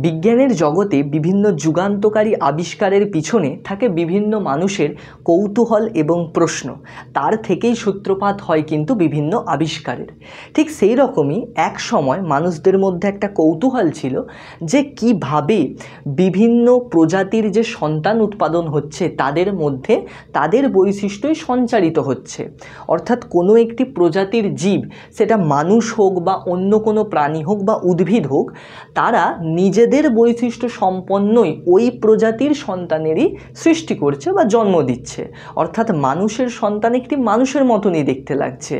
বিজ্ঞানের জগতে বিভিন্ন যুগান্তকারী আবিষ্কারের পিছনে থাকে বিভিন্ন মানুষের কৌতূহল এবং প্রশ্ন। তার থেকেই সূত্রপাত হয় কিন্তু বিভিন্ন আবিষ্কারের। ঠিক সেই রকমই এক সময় মানুষদের মধ্যে একটা কৌতূহল ছিল যে কিভাবে বিভিন্ন প্রজাতির যে সন্তান উৎপাদন হচ্ছে তাদের মধ্যে তাদের বৈশিষ্ট্যই সঞ্চারিত হচ্ছে। অর্থাৎ কোনো একটি প্রজাতির জীব, সেটা মানুষ হোক বা অন্য কোনো প্রাণী হোক বা উদ্ভিদ হোক, তারা নিজেদের বৈশিষ্ট্য সম্পন্নই ওই প্রজাতির সন্তানেরই সৃষ্টি করছে বা জন্ম দিচ্ছে। অর্থাৎ মানুষের সন্তান একটি মানুষের মতনই দেখতে লাগছে।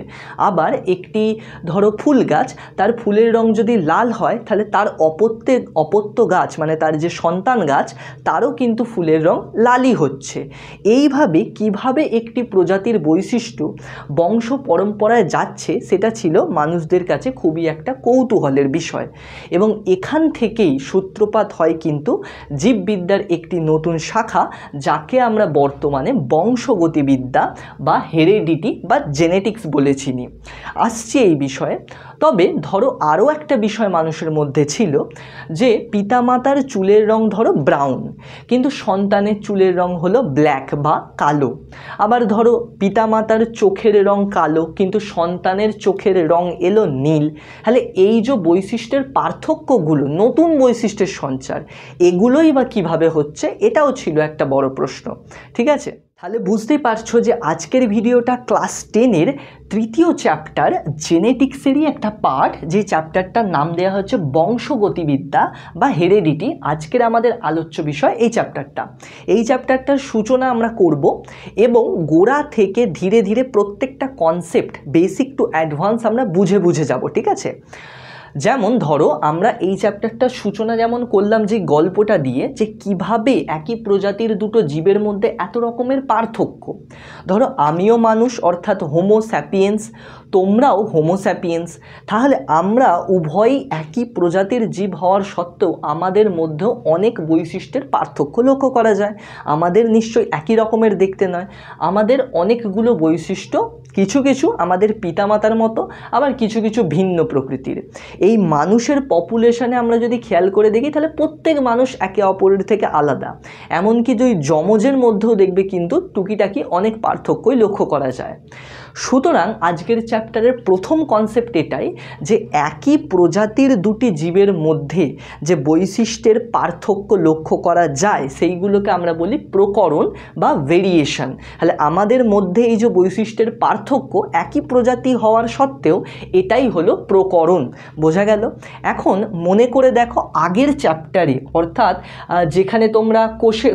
আবার একটি ধরো ফুল গাছ, তার ফুলের রং যদি লাল হয় তাহলে তার অপত্য গাছ মানে তার যে সন্তান গাছ তারও কিন্তু ফুলের রং লালই হচ্ছে। এইভাবে কিভাবে একটি প্রজাতির বৈশিষ্ট্য বংশ পরম্পরায় যাচ্ছে সেটা ছিল মানুষদের কাছে খুবই একটা কৌতূহলের বিষয়। এবং এখান থেকেই সূত্রপাত হয় কিন্তু জীববিদ্যার একটি নতুন শাখা, যাকে আমরা বর্তমানে বংশগতিবিদ্যা বা হেরেডিটি বা জেনেটিক্স বলে চিনি। আসছি এই বিষয়ে। তবে ধরো আরও একটা বিষয় মানুষের মধ্যে ছিল যে পিতামাতার চুলের রং ধরো ব্রাউন, কিন্তু সন্তানের চুলের রং হলো ব্ল্যাক বা কালো। আবার ধরো পিতামাতার চোখের রং কালো কিন্তু সন্তানের চোখের রং এলো নীল। তাহলে এই যে বৈশিষ্ট্যের পার্থক্যগুলো, নতুন বৈশিষ্ট্যের সঞ্চার, এগুলোই বা কীভাবে হচ্ছে, এটাও ছিল একটা বড় প্রশ্ন। ঠিক আছে, তাহলে বুঝতেই পারছো যে আজকের ভিডিওটা ক্লাস 10-এর তৃতীয় চ্যাপ্টার জেনেটিক্সেরই একটা পার্ট, যে চ্যাপ্টারটার নাম দেওয়া হচ্ছে বংশগতিবিদ্যা বা হেরেডিটি। আজকের আমাদের আলোচ্য বিষয় এই চ্যাপ্টারটার সূচনা আমরা করব এবং গোড়া থেকে ধীরে ধীরে প্রত্যেকটা কনসেপ্ট বেসিক টু অ্যাডভান্স আমরা বুঝে বুঝে যাব। ঠিক আছে, যেমন ধরো আমরা এই চ্যাপ্টারটার সূচনা যেমন করলাম যে গল্পটা দিয়ে, যে কিভাবে একই প্রজাতির দুটো জীবের মধ্যে এত রকমের পার্থক্য। ধরো আমিও মানুষ অর্থাৎ হোমো স্যাপিয়েন্স, তোমরাও হোমো স্যাপিয়েন্স, তাহলে আমরা উভয়ই একই প্রজাতির জীব হওয়ার সত্ত্বেও আমাদের মধ্যেও অনেক বৈশিষ্ট্যের পার্থক্য লক্ষ্য করা যায়। আমাদের নিশ্চয়ই একই রকমের দেখতে নয়, আমাদের অনেকগুলো বৈশিষ্ট্য কিছু কিছু আমাদের পিতামাতার মতো, আবার কিছু কিছু ভিন্ন প্রকৃতির। এই মানুষের পপুলেশনে আমরা যদি খেয়াল করে দেখি তাহলে প্রত্যেক মানুষ একে অপরের থেকে আলাদা। এমনকি দুই যমজের মধ্যেও দেখবে কিন্তু টুকিটাকি অনেক পার্থক্যই লক্ষ্য করা যায়। সুতরাং আজকের চ্যাপ্টারের প্রথম কনসেপ্ট এটাই যে একই প্রজাতির দুটি জীবের মধ্যে যে বৈশিষ্ট্যের পার্থক্য লক্ষ্য করা যায় সেইগুলোকে আমরা বলি প্রকরণ বা ভেরিয়েশন। তাহলে আমাদের মধ্যে এই যে বৈশিষ্ট্যের পার্থক্য একই প্রজাতি হওয়ার সত্ত্বেও এটাই হলো প্রকরণ। বোঝা গেল? এখন মনে করে দেখো আগের চ্যাপ্টারে, অর্থাৎ যেখানে তোমরা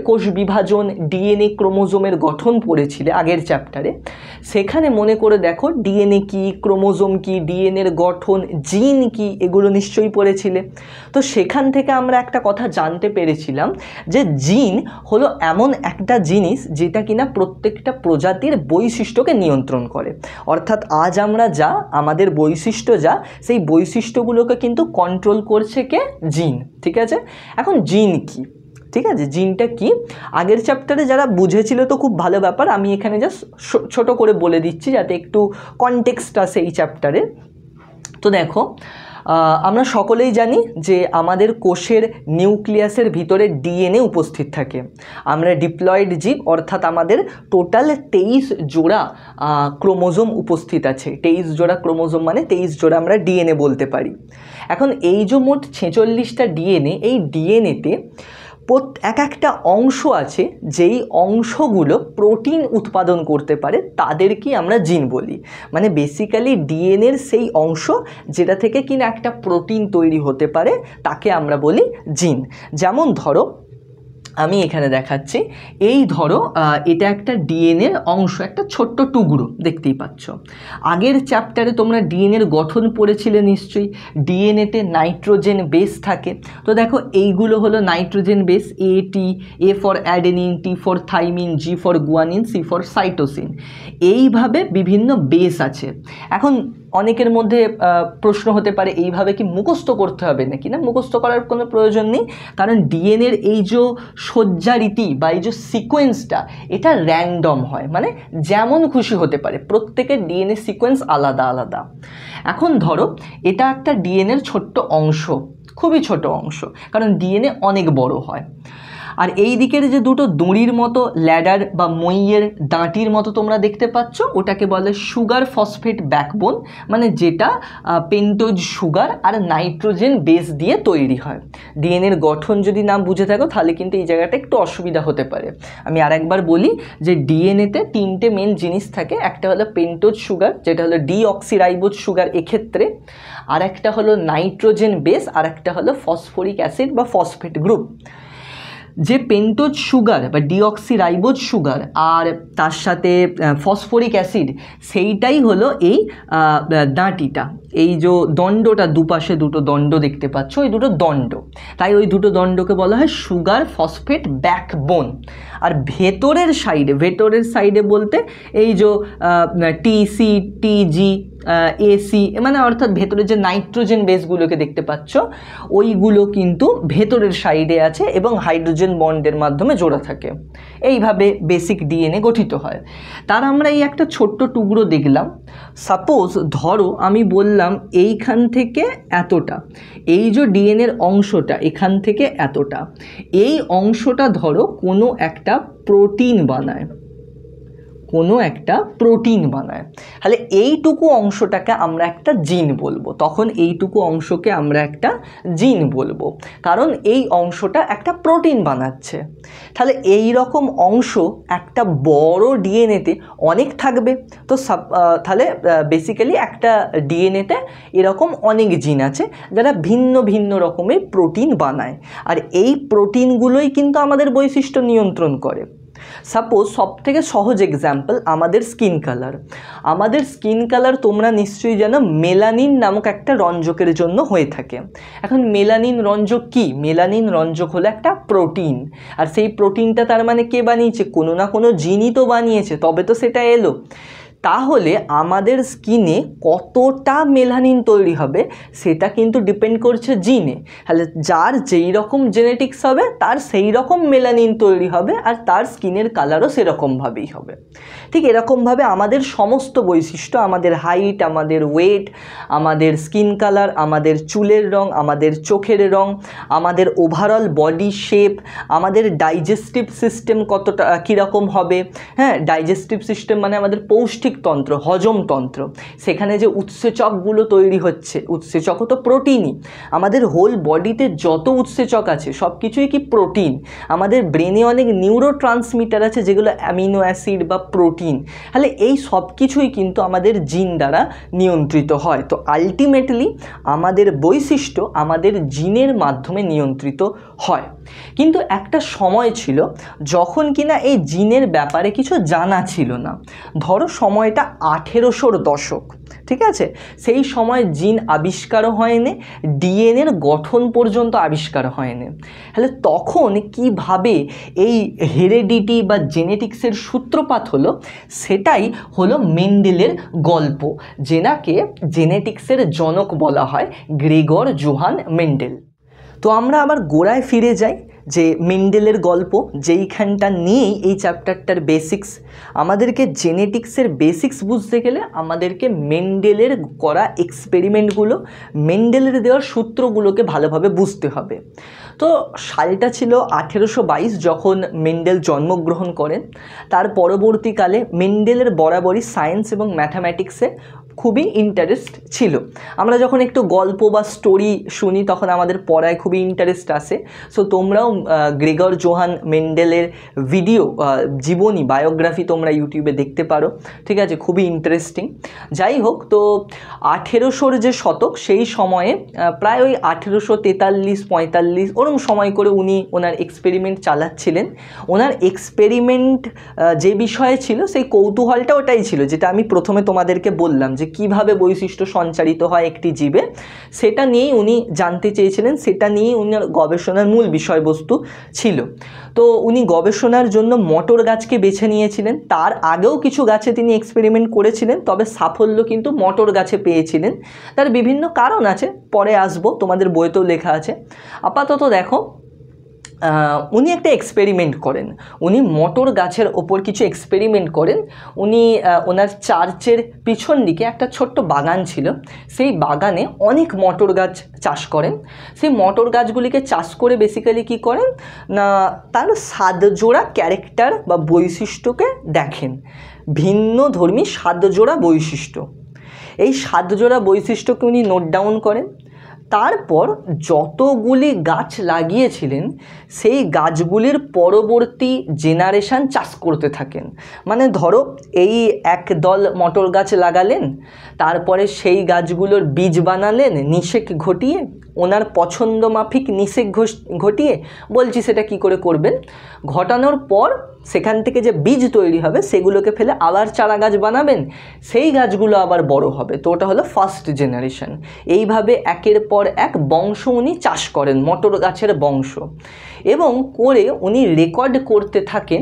কোষ বিভাজন, ডিএনএ ক্রোমোজোমের গঠন পড়েছিলে আগের চ্যাপ্টারে, সেখানে মনে করে দেখো ডিএনএ কি, ক্রোমোজোম কি, ডিএনএর গঠন, জিন কি, এগুলো নিশ্চয়ই পড়েছিলে। তো সেখান থেকে আমরা একটা কথা জানতে পেরেছিলাম যে জিন হলো এমন একটা জিনিস যেটা কিনা প্রত্যেকটা প্রজাতির বৈশিষ্ট্যকে নিয়ন্ত্রণ করে। অর্থাৎ আজ আমরা যা, আমাদের বৈশিষ্ট্য যা, সেই বৈশিষ্ট্যগুলোকে কিন্তু কন্ট্রোল করছে কে? জিন। ঠিক আছে, এখন জিন কি, ঠিক আছে, জিনটা কি আগের চ্যাপ্টারে যারা বুঝেছিল তো খুব ভালো ব্যাপার, আমি এখানে জাস্ট ছোট করে বলে দিচ্ছি যাতে একটু কনটেক্সট আসে এই চ্যাপ্টারে। তো দেখো, আমরা সকলেই জানি যে আমাদের কোষের নিউক্লিয়াসের ভিতরে ডিএনএ উপস্থিত থাকে। আমরা ডিপ্লয়েড জীব, অর্থাৎ আমাদের টোটাল 23 জোড়া ক্রোমোজোম উপস্থিত আছে। 23 জোড়া ক্রোমোজোম মানে 23 জোড়া আমরা ডিএনএ বলতে পারি। এখন এই যে মোট 46টা ডিএনএ, এই ডিএনএতে এক একটা অংশ আছে যেই অংশগুলো প্রোটিন উৎপাদন করতে পারে, তাদেরকেই আমরা জিন বলি। মানে বেসিক্যালি ডিএনএর সেই অংশ যেটা থেকে কিনা একটা প্রোটিন তৈরি হতে পারে তাকে আমরা বলি জিন। যেমন ধরো আমি এখানে দেখাচ্ছি, এই ধরো এটা একটা ডিএনএর অংশ, একটা ছোট্ট টুকরো দেখতেই পাচ্ছ। আগের চ্যাপ্টারে তোমরা ডিএনএর গঠন পড়েছিলে নিশ্চয়ই। ডিএনএতে নাইট্রোজেন বেস থাকে। তো দেখো এইগুলো হলো nitrogen base, A for adenine, T for thymine, G for guanine, C for cytosine. এইভাবে বিভিন্ন বেস আছে। এখন অনেকের মধ্যে প্রশ্ন হতে পারে এইভাবে কি মুখস্থ করতে হবে নাকি? না, মুখস্থ করার কোনো প্রয়োজন নেই, কারণ ডিএনএর এই যে সজ্জারীতি বা এই যে সিকোয়েন্সটা, এটা র্যান্ডম হয়, মানে যেমন খুশি হতে পারে। প্রত্যেকের ডিএনএ সিকোয়েন্স আলাদা আলাদা। এখন ধরো এটা একটা ডিএনএর ছোট্ট অংশ, খুবই ছোট অংশ, কারণ ডিএনএ অনেক বড় হয়। আর এই দিকের যে দুটো দড়ির মতো ল্যাডার বা মইয়ের দাঁটির মতো তোমরা দেখতে পাচ্ছ, ওটাকে বলে সুগার ফসফেট ব্যাকবোন, মানে যেটা পেন্টোজ সুগার আর নাইট্রোজেন বেস দিয়ে তৈরি হয়। ডিএনএর গঠন যদি না বুঝে থাকো তাহলে কিন্তু এই জায়গাটা একটু অসুবিধা হতে পারে। আমি আরেকবার বলি যে ডিএনএতে তিনটে মেন জিনিস থাকে, একটা হলো পেন্টোজ সুগার যেটা হলো ডিঅক্সিরাইবোজ সুগার এক্ষেত্রে, আর একটা হলো নাইট্রোজেন বেস, আর একটা হলো ফসফরিক অ্যাসিড বা ফসফেট গ্রুপ। যে পেন্টোজ সুগার বা ডিঅক্সিরাইবোজ সুগার আর তার সাথে ফসফরিক অ্যাসিড, সেইটাই হলো এই দাঁটিটা, এই যে দণ্ডটা, দুপাশে দুটো দণ্ড দেখতে পাচ্ছ, ওই দুটো দণ্ড, তাই ওই দুটো দণ্ডকে বলা হয় সুগার ফসফেট ব্যাকবোন। আর ভেতরের সাইডে বলতে এই যে টিসি টিজি এসি, মানে অর্থাৎ ভেতরে যে নাইট্রোজেন বেসগুলোকে দেখতে পাচ্ছ ওইগুলো কিন্তু ভেতরের সাইডে আছে এবং হাইড্রোজেন বন্ডের মাধ্যমে জোড়া থাকে। এইভাবে বেসিক ডিএনএ গঠিত হয়। তার আমরা এই একটা ছোট্ট টুকরো দেখলাম। সাপোজ ধরো আমি বললাম এইখান থেকে এতটা, এই যে ডিএনএর অংশটা এখান থেকে এতটা, এই অংশটা ধরো কোনো একটা প্রোটিন বানায়, তাহলে এইটুকু অংশটাকে আমরা একটা জিন বলবো। তখন এইটুকু অংশকে আমরা একটা জিন বলবো, কারণ এই অংশটা একটা প্রোটিন বানাচ্ছে। তাহলে এই রকম অংশ একটা বড় ডিএনএতে অনেক থাকবে। তো তাহলে বেসিক্যালি একটা ডিএনএতে এরকম অনেক জিন আছে যারা ভিন্ন ভিন্ন রকমের প্রোটিন বানায়, আর এই প্রোটিনগুলোই কিন্তু আমাদের বৈশিষ্ট্য নিয়ন্ত্রণ করে। সাপোজ সবথেকে সহজ এক্সাম্পল আমাদের স্কিন কালার তোমরা নিশ্চয়ই জানো মেলানিন নামক একটা রঞ্জকের জন্য হয়ে থাকে। এখন মেলানিন রঞ্জক কি? মেলানিন রঞ্জক হলো একটা প্রোটিন, আর সেই প্রোটিনটা তার মানে কে বানিয়েছে? কোনো না কোনো জিনই তো বানিয়েছে, তবে তো সেটা এলো। তাহলে আমাদের স্কিনে কতটা মেলানিন তৈরি হবে সেটা কিন্তু ডিপেন্ড করছে জিনে। তাহলে যার যেই রকম জেনেটিক্স হবে তার সেই রকম মেলানিন তৈরি হবে, আর তার স্কিনের কালারও সেরকমভাবেই হবে। ঠিক এরকমভাবে আমাদের সমস্ত বৈশিষ্ট্য, আমাদের হাইট, আমাদের ওয়েট, আমাদের স্কিন কালার, আমাদের চুলের রং, আমাদের চোখের রং, আমাদের ওভারঅল বডি শেপ, আমাদের ডাইজেস্টিভ সিস্টেম কতটা কীরকম হবে, হ্যাঁ ডাইজেস্টিভ সিস্টেম মানে আমাদের পৌষ্টিক তন্ত্র, হজমতন্ত্র, সেখানে যে উৎসেচকগুলো তৈরি হচ্ছে, উৎসেচকও তো প্রোটিনই। আমাদের হোল বডিতে যত উৎসেচক আছে সব কিছুই কি প্রোটিন। আমাদের ব্রেনে অনেক নিউরো ট্রান্সমিটার আছে যেগুলো অ্যামিনো অ্যাসিড বা প্রোটিন। তাহলে এই সব কিছুই কিন্তু আমাদের জিন দ্বারা নিয়ন্ত্রিত হয়। তো আলটিমেটলি আমাদের বৈশিষ্ট্য আমাদের জিনের মাধ্যমে নিয়ন্ত্রিত হয়। কিন্তু একটা সময় ছিল যখন কিনা এই জিনের ব্যাপারে কিছু জানা ছিল না। ধরো সময়টা 1800 দশক, ঠিক আছে? সেই সময় জিন আবিষ্কারও হয়নি, ডিএনএর গঠন পর্যন্ত আবিষ্কার হয়নি। তাহলে তখন কিভাবে এই হেরেডিটি বা জেনেটিক্সের সূত্রপাত হলো, সেটাই হলো মেন্ডেলের গল্প, যেনাকে জেনেটিক্সের জনক বলা হয় গ্রেগর জোহান মেন্ডেল। তো আমরা আবার গোড়ায় ফিরে যাই, যে মেন্ডেলের গল্প, যেইখানটা নিয়েই এই চ্যাপ্টারটার বেসিক্স। আমাদেরকে জেনেটিক্সের বেসিক্স বুঝতে গেলে আমাদেরকে মেন্ডেলের করা এক্সপেরিমেন্টগুলো, মেন্ডেলের দেওয়ার সূত্রগুলোকে ভালোভাবে বুঝতে হবে। তো সালটা ছিল 1822 যখন মেন্ডেল জন্মগ্রহণ করেন। তার পরবর্তীকালে মেন্ডেলের বরাবরই সায়েন্স এবং ম্যাথামেটিক্সে খুবই ইন্টারেস্ট ছিল। আমরা যখন একটু গল্প বা স্টোরি শুনি তখন আমাদের পড়ায় খুবই ইন্টারেস্ট আসে। সো তোমরাও গ্রেগর জোহান মেন্ডেলের ভিডিও, জীবনী, বায়োগ্রাফি তোমরা ইউটিউবে দেখতে পারো, ঠিক আছে? খুবই ইন্টারেস্টিং। যাই হোক, তো 1800 যে শতক, সেই সময়ে প্রায় ওই 1843-45 ওরম সময় করে উনি ওনার এক্সপেরিমেন্ট চালাচ্ছিলেন। ওনার এক্সপেরিমেন্ট যে বিষয়ে ছিল সেই কৌতূহলটা ওটাই ছিল, যেটা আমি প্রথমে তোমাদেরকে বললাম, যে কিভাবে বৈশিষ্ট্য সঞ্চারিত হয় একটি জীবে, সেটা নিয়েই উনি জানতে চেয়েছিলেন, সেটা নিয়েই উনার গবেষণার মূল বিষয়বস্তু ছিল। তো উনি গবেষণার জন্য মটর গাছকে বেছে নিয়েছিলেন। তার আগেও কিছু গাছে তিনি এক্সপেরিমেন্ট করেছিলেন, তবে সাফল্য কিন্তু মটর গাছে পেয়েছিলেন। তার বিভিন্ন কারণ আছে, পরে আসবো, তোমাদের বইতেও লেখা আছে। আপাতত দেখো, উনি একটা এক্সপেরিমেন্ট করেন। উনি মটর গাছের ওপর কিছু এক্সপেরিমেন্ট করেন। উনি ওনার চার্চের পিছন দিকে একটা ছোট্ট বাগান ছিল, সেই বাগানে অনেক মটর গাছ চাষ করেন। সেই মটর গাছগুলিকে চাষ করে বেসিক্যালি কী করেন না, তার 7 জোড়া ক্যারেক্টার বা বৈশিষ্ট্যকে দেখেন, ভিন্ন ধর্মী 7 জোড়া বৈশিষ্ট্য। এই 7 জোড়া বৈশিষ্ট্যকে উনি নোট ডাউন করেন। তারপর যতগুলি গাছ লাগিয়েছিলেন সেই গাছগুলির পরবর্তী জেনারেশান চাষ করতে থাকেন। মানে ধরো এই এক দল মটর গাছ লাগালেন, তারপরে সেই গাছগুলোর বীজ বানালেন নিষেক ঘটিয়ে, ওনার পছন্দ মাফিক নিষেক ঘটিয়ে, বলছি সেটা কি করে করবেন, ঘটানোর পর সেখান থেকে যে বীজ তৈরি হবে সেগুলোকে ফেলে আবার চারা গাছ বানাবেন, সেই গাছগুলো আবার বড় হবে। তো ওটা হলো ফার্স্ট জেনারেশন। এইভাবে একের পর এক বংশ উনি চাষ করেন, মটর গাছের বংশ, এবং করে উনি রেকর্ড করতে থাকেন।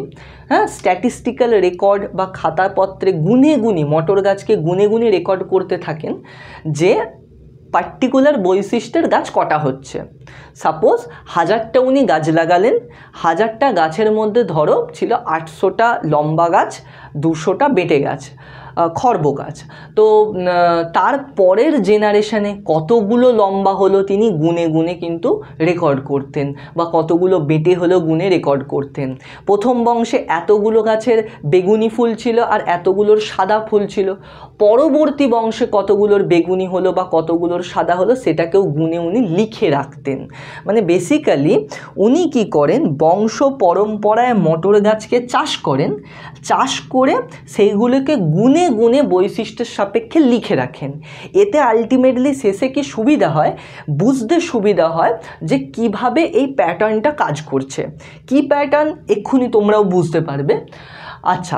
হ্যাঁ, স্ট্যাটিস্টিক্যাল রেকর্ড বা খাতাপত্রে গুনে গুনি মটর গাছকে গুনে গুনি রেকর্ড করতে থাকেন যে পার্টিকুলার বৈশিষ্ট্যের গাছ কটা হচ্ছে। সাপোজ 1000টা উনি গাছ লাগালেন, 1000টা গাছের মধ্যে ধরো ছিল 800টা লম্বা গাছ, 200টা বেটে গাছ, খর্ব গাছ। তো তার পরের জেনারেশনে কতগুলো লম্বা হলো তিনি গুনে গুনে কিন্তু রেকর্ড করতেন, বা কতগুলো বেটে হলো গুনে রেকর্ড করতেন। প্রথম বংশে এতগুলো গাছের বেগুনি ফুল ছিল আর এতগুলোর সাদা ফুল ছিল, পরবর্তী বংশে কতগুলোর বেগুনি হলো বা কতগুলোর সাদা হলো সেটাকেও গুনে উনি লিখে রাখতেন। মানে বেসিক্যালি উনি কি করেন, বংশ পরম্পরায় মটর গাছকে চাষ করেন, চাষ করে সেইগুলোকে গুনে গুনে বৈশিষ্ট্যের সাপেক্ষে লিখে রাখেন। এতে আলটিমেটলি শেষে কি সুবিধা হয়, বুঝতে সুবিধা হয় যে কিভাবে এই প্যাটার্নটা কাজ করছে। কি প্যাটার্ন এক্ষুনি তোমরাও বুঝতে পারবে। আচ্ছা,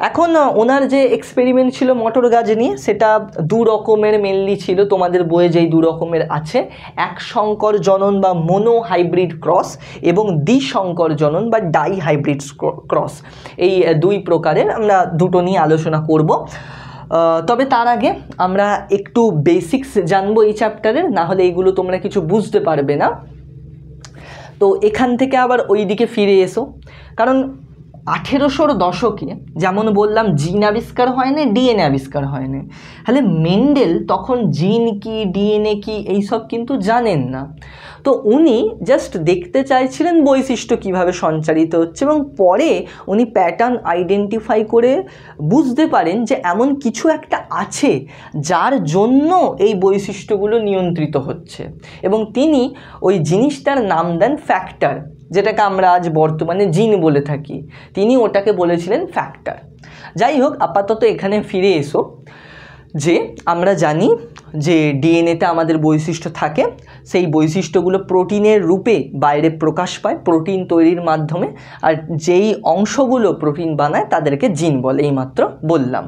এখন ওনার যে এক্সপেরিমেন্ট ছিল মটর গাছ নিয়ে, সেটা 2 রকমের মেনলি ছিল, তোমাদের বইয়ে যেই 2 রকমের আছে, এক সংকর জনন বা মোনো হাইব্রিড ক্রস এবং দ্বিসংকর জনন বা ডাই হাইব্রিড ক্রস। এই 2 প্রকারের আমরা দুটো নিয়ে আলোচনা করব। তবে তার আগে আমরা একটু বেসিক্স জানবো এই চ্যাপ্টারের, না হলে এইগুলো তোমরা কিছু বুঝতে পারবে না। তো এখান থেকে আবার ওই দিকে ফিরে এসো, কারণ 1800 দশকে যেমন বললাম জিন আবিষ্কার হয় না, ডিএনএ আবিষ্কার হয় না। তাহলে মেন্ডেল তখন জিন কি ডিএনএ কি এইসব কিন্তু জানেন না। তো উনি জাস্ট দেখতে চাইছিলেন বৈশিষ্ট্য কিভাবে সঞ্চারিত হচ্ছে, এবং পরে উনি প্যাটার্ন আইডেন্টিফাই করে বুঝতে পারেন যে এমন কিছু একটা আছে যার জন্য এই বৈশিষ্ট্যগুলো নিয়ন্ত্রিত হচ্ছে, এবং তিনি ওই জিনিসটার নাম দেন ফ্যাক্টর, যেটাকে আমরা আজ বর্তমানে জিন বলে থাকি। তিনি ওটাকে বলেছিলেন ফ্যাক্টর। যাই হোক, আপাতত এখানে ফিরে এসো যে আমরা জানি যে ডিএনএতে আমাদের বৈশিষ্ট্য থাকে, সেই বৈশিষ্ট্যগুলো প্রোটিনের রূপে বাইরে প্রকাশ পায় প্রোটিন তৈরির মাধ্যমে, আর যেই অংশগুলো প্রোটিন বানায় তাদেরকে জিন বলে, এইমাত্র বললাম।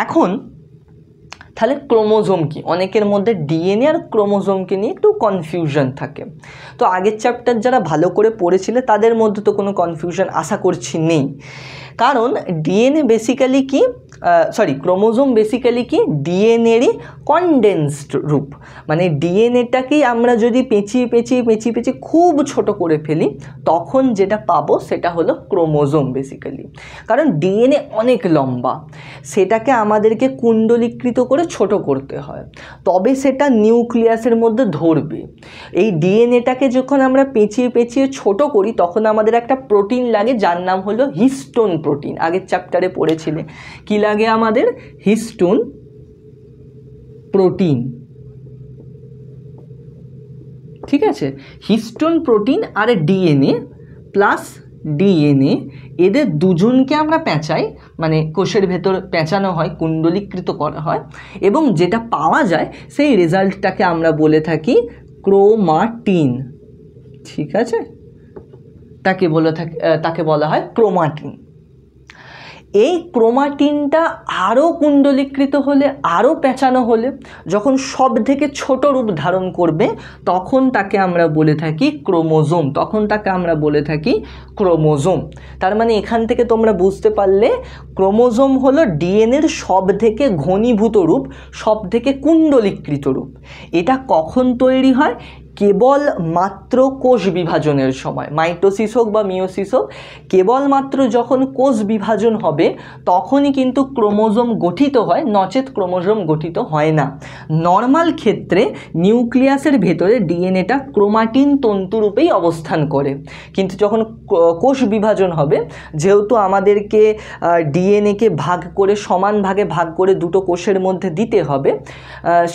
এখন তাহলে ক্রোমোজোম কি, অনেকের মধ্যে ডিএনএ আর ক্রোমোজোমকে নিয়ে একটু কনফিউশন থাকে। তো আগের চ্যাপ্টার যারা ভালো করে পড়েছিলে তাদের মধ্যে তো কোনো কনফিউশন আশা করছি নেই, কারণ ডিএনএ বেসিক্যালি কি, ক্রোমোজোম বেসিক্যালি কি, ডিএনএরই কনডেন্সড রূপ। মানে ডিএনএটাকেই আমরা যদি পেঁচিয়ে পেঁচিয়ে পেঁচিয়ে পেঁচিয়ে খুব ছোট করে ফেলি, তখন যেটা পাবো সেটা হলো ক্রোমোজোম বেসিক্যালি। কারণ ডিএনএ অনেক লম্বা, সেটাকে আমাদেরকে কুণ্ডলীকৃত করে ছোট করতে হয়, তবে সেটা নিউক্লিয়াসের মধ্যে ধরবে। এই ডিএনএটাকে যখন আমরা পেঁচিয়ে পেঁচিয়ে ছোট করি, তখন আমাদের একটা প্রোটিন লাগে যার নাম হলো হিস্টোন প্রোটিন। আগের চ্যাপ্টারে পড়েছিলে কি লাগে আমাদের, হিস্টোন প্রোটিন। ঠিক আছে, হিস্টোন প্রোটিন আর ডিএনএ প্লাস ডিএনএ, এদের দুজনকে আমরা পেঁচাই, মানে কোষের ভেতর পেঁচানো হয়, কুণ্ডলীকৃত করা হয়, এবং যেটা পাওয়া যায় সেই রেজাল্টটাকে আমরা বলে থাকি ক্রোমাটিন। ঠিক আছে, তাকে বলা হয় ক্রোমাটিন। এই ক্রোমাটিনটা আরও কুণ্ডলীকৃত হলে, আরও পেঁচানো হলে, যখন সব থেকে ছোট রূপ ধারণ করবে, তখন তাকে আমরা বলে থাকি ক্রোমোজোম, ক্রোমোজোম। তার মানে এখান থেকে তোমরা বুঝতে পারলে ক্রোমোজোম হলো ডিএনএর সব থেকে ঘনীভূত রূপ, সব থেকে কুণ্ডলীকৃত রূপ। এটা কখন তৈরি হয়, কেবলমাত্র কোষ বিভাজনের সময়, মাইটোসিস হোক বা মিওসিস হোক, কেবলমাত্র যখন কোষ বিভাজন হবে তখনই কিন্তু ক্রোমোজোম গঠিত হয়, নচেত ক্রোমোজোম গঠিত হয় না। নর্মাল ক্ষেত্রে নিউক্লিয়াসের ভেতরে ডিএনএটা ক্রোমাটিন তন্তুরূপেই অবস্থান করে, কিন্তু যখন কোষ বিভাজন হবে, যেহেতু আমাদেরকে ডিএনএকে ভাগ করে সমান ভাগে ভাগ করে দুটো কোষের মধ্যে দিতে হবে,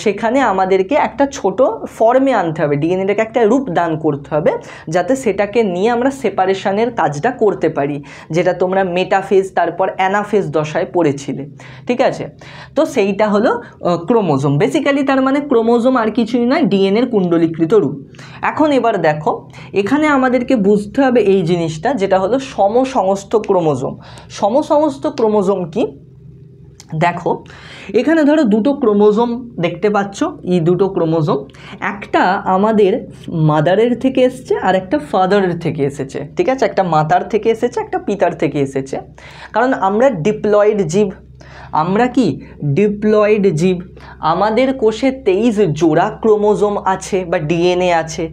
সেখানে আমাদেরকে একটা ছোট ফর্মে আনতে হবে, ডিএনএটাকে একটা রূপ দান করতে হবে, যাতে সেটাকে নিয়ে আমরা সেপারেশনের কাজটা করতে পারি, যেটা তোমরা মেটাফেজ তারপর অ্যানাফেজ দশায় পড়েছিলে। ঠিক আছে, তো সেইটা হলো ক্রোমোজোম। বেসিক্যালি তার মানে ক্রোমোজোম আর কিছুই নয়, ডিএনএর কুণ্ডলীকৃত রূপ। এখন এবার দেখো, এখানে আমাদেরকে বুঝতে হবে এই জিনিসটা, যেটা হলো সমসংস্থ ক্রোমোজোম। সমসংস্থ ক্রোমোজোম কি? দেখো, এখানে ধরো দুটো ক্রোমোজোম দেখতে পাচ্ছ, এই দুটো ক্রোমোজোম, একটা আমাদের মাদারের থেকে এসেছে আর একটা ফাদারের থেকে এসেছে। ঠিক আছে, একটা মাতার থেকে এসেছে, একটা পিতার থেকে এসেছে, কারণ আমরা ডিপ্লয়েড জীব। আমরা কি ডিপ্লয়েড জীব। আমাদের কোষে 23 জোড়া ক্রোমোজোম আছে বা ডিএনএ আছে,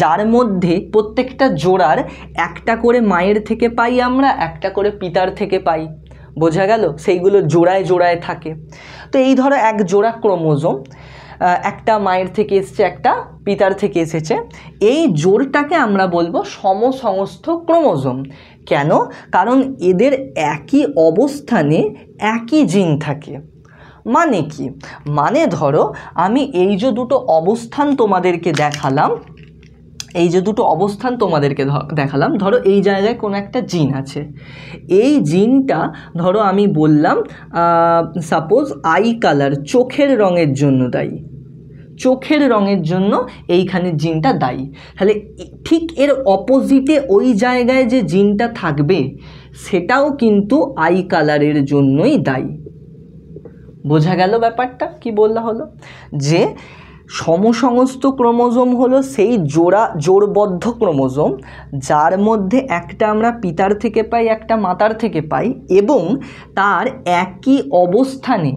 যার মধ্যে প্রত্যেকটা জোড়ার একটা করে মায়ের থেকে পাই আমরা, একটা করে পিতার থেকে পাই। বোঝা গেল? সেইগুলো জোড়ায় জোড়ায় থাকে। তো এই ধরো এক জোড়া ক্রোমোজোম, একটা মায়ের থেকে এসেছে, একটা পিতার থেকে এসেছে, এই জোড়টাকে আমরা বলবো সমসংস্থ ক্রোমোজোম। কেন? কারণ এদের একই অবস্থানে একই জিন থাকে। মানে কি? মানে ধরো আমি এই যে দুটো অবস্থান তোমাদেরকে দেখালাম, ধরো এই জায়গায় কোনো একটা জিন আছে, এই জিনটা ধরো আমি বললাম সাপোজ আই কালার, চোখের রঙের জন্য দায়ী, চোখের রঙের জন্য এইখানে জিনটা দায়ী। তাহলে ঠিক এর অপোজিটে ওই জায়গায় যে জিনটা থাকবে সেটাও কিন্তু আই কালারের জন্যই দায়ী। বোঝা গেল ব্যাপারটা? কি বললা হলো যে সমসংস্থ ক্রোমোজোম হলো সেই জোড়বদ্ধ ক্রোমোজোম যার মধ্যে একটা আমরা পিতার থেকে পাই, একটা মাতার থেকে পাই, এবং তার একই অবস্থানে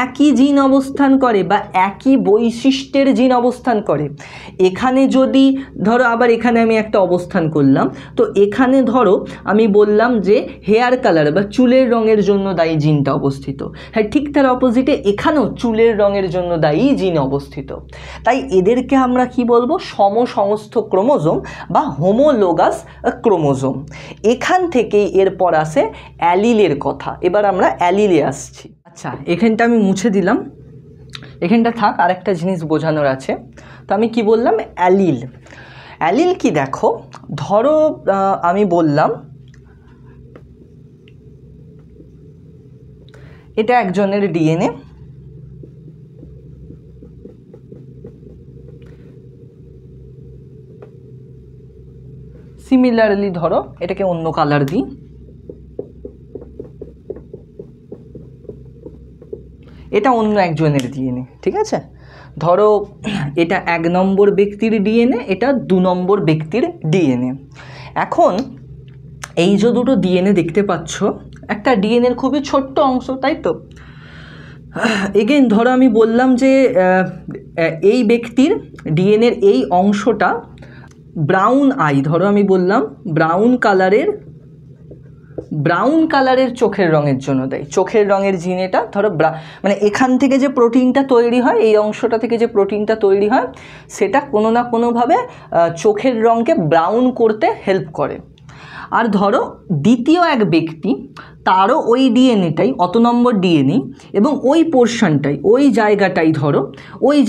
একই জিন অবস্থান করে বা একই বৈশিষ্ট্যের জিন অবস্থান করে। এখানে যদি ধরো আবার এখানে আমি একটা অবস্থান করলাম, তো এখানে ধরো আমি বললাম যে হেয়ার কালার বা চুলের রঙের জন্য দায়ী জিনটা অবস্থিত। হ্যাঁ, ঠিক তার অপোজিটে এখানেও চুলের রঙের জন্য দায়ী জিন অবস্থিত। তাই এদেরকে আমরা কি বলবো? সমসংস্থ ক্রোমোজোম বা হোমোলোগাস ক্রোমোজোম। এখান থেকেই এরপর আসে অ্যালিলের কথা। এবার আমরা অ্যালিলে আসছি। আচ্ছা, এখানটা আমি মুছে দিলাম, এখানটা থাক, আর একটা জিনিস বোঝানোর আছে। তো আমি কি বললাম? অ্যালিল। অ্যালিল কি? দেখো, ধরো আমি বললাম এটা একজনের ডিএনএ, সিমিলারলি ধরো এটাকে অন্য কালার দিই, এটা অন্য একজনের ডিএনএ। ঠিক আছে, ধরো এটা 1 নম্বর ব্যক্তির ডিএনএ, এটা 2 নম্বর ব্যক্তির ডিএনএ। এখন এই যে দুটো ডিএনএ দেখতে পাচ্ছ, একটা ডিএনএর খুবই ছোট্ট অংশ, তাই তো? এগেইন ধরো আমি বললাম যে এই ব্যক্তির ডিএনএর এই অংশটা ব্রাউন আই, ধরো আমি বললাম ব্রাউন কালারের চোখের রঙের জন্য দেয়। চোখের রঙের জিন এটা, ধরো মানে এখান থেকে যে প্রোটিনটা তৈরি হয়, এই অংশটা থেকে যে প্রোটিনটা তৈরি হয়, সেটা কোনো না কোনোভাবে চোখের রঙকে ব্রাউন করতে হেল্প করে। আর ধরো দ্বিতীয় এক ব্যক্তি, তারও ওই ডিএনএটাই, অত নম্বর ডিএনএ, এবং ওই পোর্শনটাই, ওই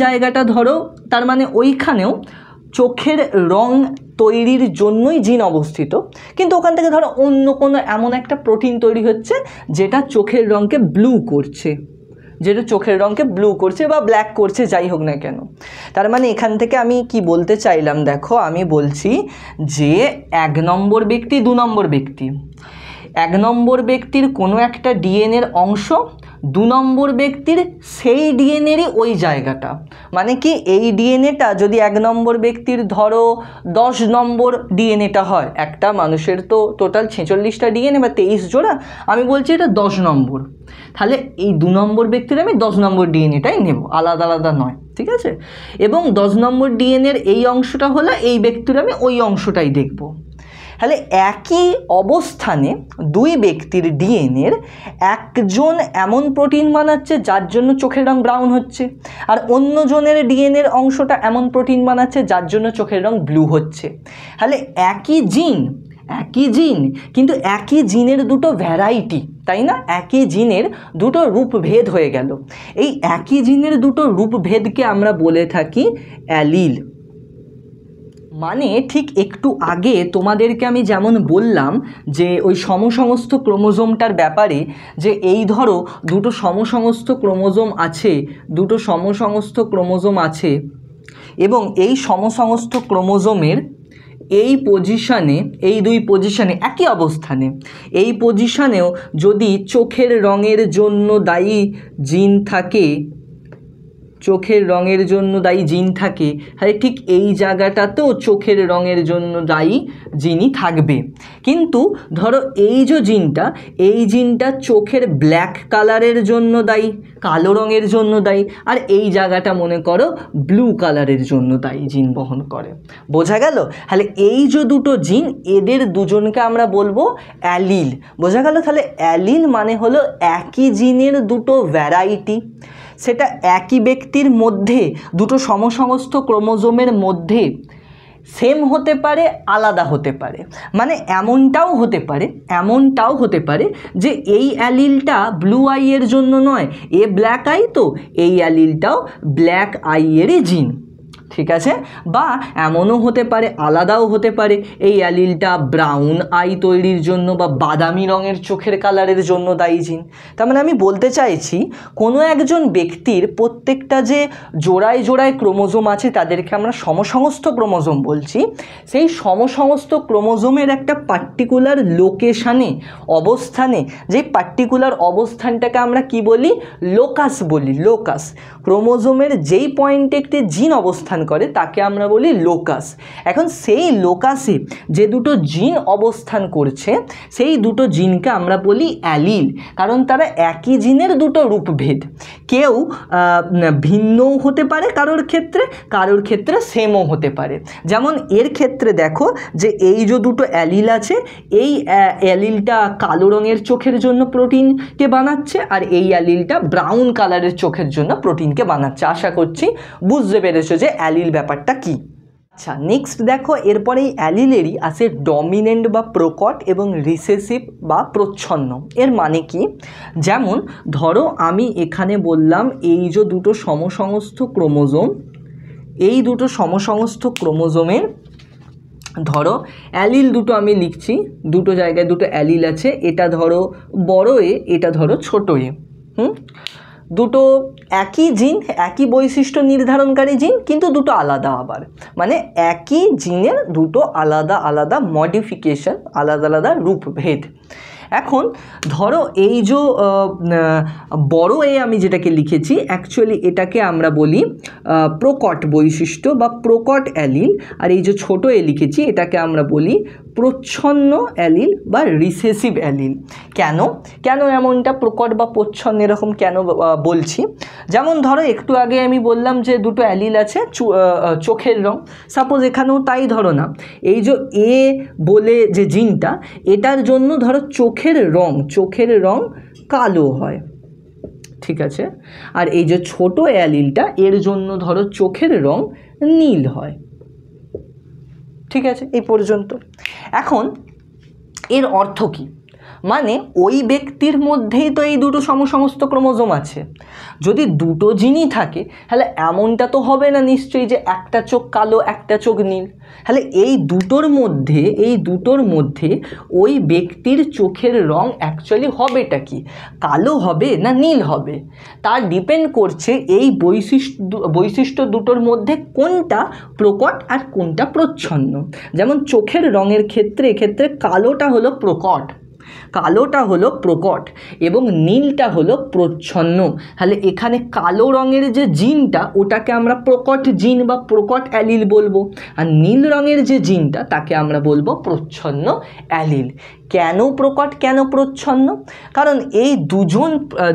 জায়গাটা ধরো, তার মানে ওইখানেও চোখের রং তৈরির জন্যই জিন অবস্থিত, কিন্তু ওখান থেকে ধরো অন্য কোনো এমন একটা প্রোটিন তৈরি হচ্ছে যেটা চোখের রঙকে ব্লু করছে, বা ব্ল্যাক করছে, যাই হোক না কেন। তার মানে এখান থেকে আমি কি বলতে চাইলাম? দেখো, আমি বলছি যে 1 নম্বর ব্যক্তি, 2 নম্বর ব্যক্তি, 1 নম্বর ব্যক্তির কোনো একটা ডিএনএর অংশ 2 নম্বর ব্যক্তির সেই ডিএনএরই ওই জায়গাটা। মানে কি, এই ডিএনএটা যদি 1 নম্বর ব্যক্তির ধরো 10 নম্বর ডিএনএটা হয়, একটা মানুষের তো টোটাল 46টা ডিএনএ বা 23 জোড়া, আমি বলছি এটা 10 নম্বর, তাহলে এই 2 নম্বর ব্যক্তির আমি 10 নম্বর ডিএনএটাই নেব, আলাদা আলাদা নয়। ঠিক আছে। এবং 10 নম্বর ডিএনএর এই অংশটা হলো এই ব্যক্তির, আমি ওই অংশটাই দেখব। তাহলে একই অবস্থানে দুই ব্যক্তির ডিএনএর একজন এমন প্রোটিন বানাচ্ছে যার জন্য চোখের রং ব্রাউন হচ্ছে, আর অন্যজনের ডিএনএর অংশটা এমন প্রোটিন বানাচ্ছে যার জন্য চোখের রং ব্লু হচ্ছে। তাহলে একই জিন কিন্তু একই জিনের দুটো ভ্যারাইটি, তাই না? একই জিনের দুটো রূপভেদ হয়ে গেল। এই একই জিনের দুটো রূপভেদকে আমরা বলে থাকি অ্যালিল। মানে ঠিক একটু আগে তোমাদেরকে আমি যেমন বললাম যে ওই সমসমস্ত ক্রোমোজোমটার ব্যাপারে, যে এই ধরো দুটো সমসমস্ত ক্রোমোজোম আছে এবং এই সমসমস্ত ক্রোমোজোমের এই পজিশানে, এই দুই পজিশানে একই অবস্থানে, এই পজিশানেও যদি চোখের রঙের জন্য দায়ী জিন থাকে, তাহলে ঠিক এই জায়গাটাতেও চোখের রঙের জন্য দায়ী জিনই থাকবে। কিন্তু ধরো এই যে জিনটা চোখের ব্ল্যাক কালারের জন্য দায়ী, কালো রঙের জন্য দায়ী, আর এই জায়গাটা মনে করো ব্লু কালারের জন্য দায়ী জিন বহন করে। বোঝা গেল? তাহলে এই যে দুটো জিন, এদের দুজনকে আমরা বলবো অ্যালিল। বোঝা গেল? তাহলে অ্যালিল মানে হলো একই জিনের দুটো ভ্যারাইটি, সেটা একই ব্যক্তির মধ্যে দুটো সমসমস্ত ক্রোমোজোমের মধ্যে সেম হতে পারে, আলাদা হতে পারে। মানে এমনটাও হতে পারে যে এই অ্যালিলটা ব্লু আইয়ের জন্য নয়, এ ব্ল্যাক আই, তো এই অ্যালিলটাও ব্ল্যাক আইয়েরই জিন, ঠিক আছে। বা এমনও হতে পারে, আলাদাও হতে পারে, এই অ্যালিলটা ব্রাউন আই তৈরির জন্য বা বাদামি রঙের চোখের কালারের জন্য দায়ী জিন। তার মানে আমি বলতে চাইছি কোনো একজন ব্যক্তির প্রত্যেকটা যে জোড়ায় জোড়ায় ক্রোমোজোম আছে তাদেরকে আমরা সমসমস্ত ক্রোমোজোম বলছি। সেই সমসমস্ত ক্রোমোজোমের একটা পার্টিকুলার লোকেশানে, অবস্থানে, যে পার্টিকুলার অবস্থানটাকে আমরা কি বলি? লোকাস বলি। লোকাস, ক্রোমোজোমের যেই পয়েন্টে একটি জিন অবস্থান করে তাকে আমরা বলি লোকাস। এখন সেই লোকাসে যে দুটো জিন অবস্থান করছে সেই দুটো জিনকে আমরা বলি অ্যালিল, কারণ তারা একই জিনের দুটো রূপভেদ। কেউ ভিন্নও হতে পারে কারোর ক্ষেত্রে সেমও হতে পারে। যেমন এর ক্ষেত্রে দেখো যে এই যে দুটো অ্যালিল আছে, এই অ্যালিলটা কালো রঙের চোখের জন্য প্রোটিনকে বানাচ্ছে, আর এই অ্যালিলটা ব্রাউন কালারের চোখের জন্য প্রোটিনকে বানাচ্ছে। আশা করছি বুঝতে পেরেছো যে অ্যালিল ব্যাপারটা কি। আচ্ছা, নেক্সট দেখো, এরপরে এই অ্যালিলেরই আছে ডমিনেন্ট বা প্রকট এবং রিসেসিভ বা প্রচ্ছন্ন। এর মানে কি? যেমন ধরো আমি এখানে বললাম এই যে দুটো সমসমস্ত ক্রোমোজোম, এই দুটো সমসমস্ত ক্রোমোজোমের ধরো অ্যালিল দুটো আমি লিখছি, দুটো জায়গায় দুটো অ্যালিল আছে, এটা ধরো বড় এ, এটা ধরো ছোট এ। দুটো একই জিন, একই বৈশিষ্ট্য নির্ধারণকারী জিন, কিন্তু দুটো আলাদা। আবার মানে একই জিনের দুটো আলাদা আলাদা মডিফিকেশন, আলাদা আলাদা রূপভেদ। এখন ধরো এই যে বড় এ আমি যেটাকে লিখেছি, অ্যাকচুয়ালি এটাকে আমরা বলি প্রকট বৈশিষ্ট্য বা প্রকট অ্যালিল, আর এই যে ছোট এ লিখেছি এটাকে আমরা বলি প্রচ্ছন্ন অ্যালিল বা রিসেসিভ অ্যালিল। কেন এমনটা প্রকট বা প্রচ্ছন্ন এরকম কেন বলছি? যেমন ধরো একটু আগে আমি বললাম যে দুটো অ্যালিল আছে চোখের রং, সাপোজ এখানেও তাই ধরো না, এই যে এ বলে যে জিনটা, এটার জন্য ধরো চোখের রং কালো হয়, ঠিক আছে। আর এই যে ছোট অ্যালিলটা, এর জন্য ধরো চোখের রং নীল হয়, ঠিক আছে। এই পর্যন্ত। এখন এর অর্থ কি? মানে ওই ব্যক্তির মধ্যেই তো এই দুটো সমস্ত ক্রোমোজোম আছে। যদি দুটো জিনই থাকে তাহলে এমনটা তো হবে না নিশ্চয়ই যে একটা চোখ কালো একটা চোখ নীল। তাহলে এই দুটোর মধ্যে ওই ব্যক্তির চোখের রং অ্যাকচুয়ালি হবেটা কি? কালো হবে না নীল হবে? তার ডিপেন্ড করছে এই বৈশিষ্ট্য দুটোর মধ্যে কোনটা প্রকট আর কোনটা প্রচ্ছন্ন। যেমন চোখের রঙের ক্ষেত্রে কালোটা হলো প্রকট, কালোটা হলো প্রকট এবং নীলটা হলো প্রচ্ছন্ন। তাহলে এখানে কালো রঙের যে জিনটা ওটাকে আমরা প্রকট জিন বা প্রকট অ্যালিল বলবো, আর নীল রঙের যে জিনটা তাকে আমরা বলবো প্রচ্ছন্ন অ্যালিল। কেন প্রকট কেন প্রচ্ছন্ন? কারণ এই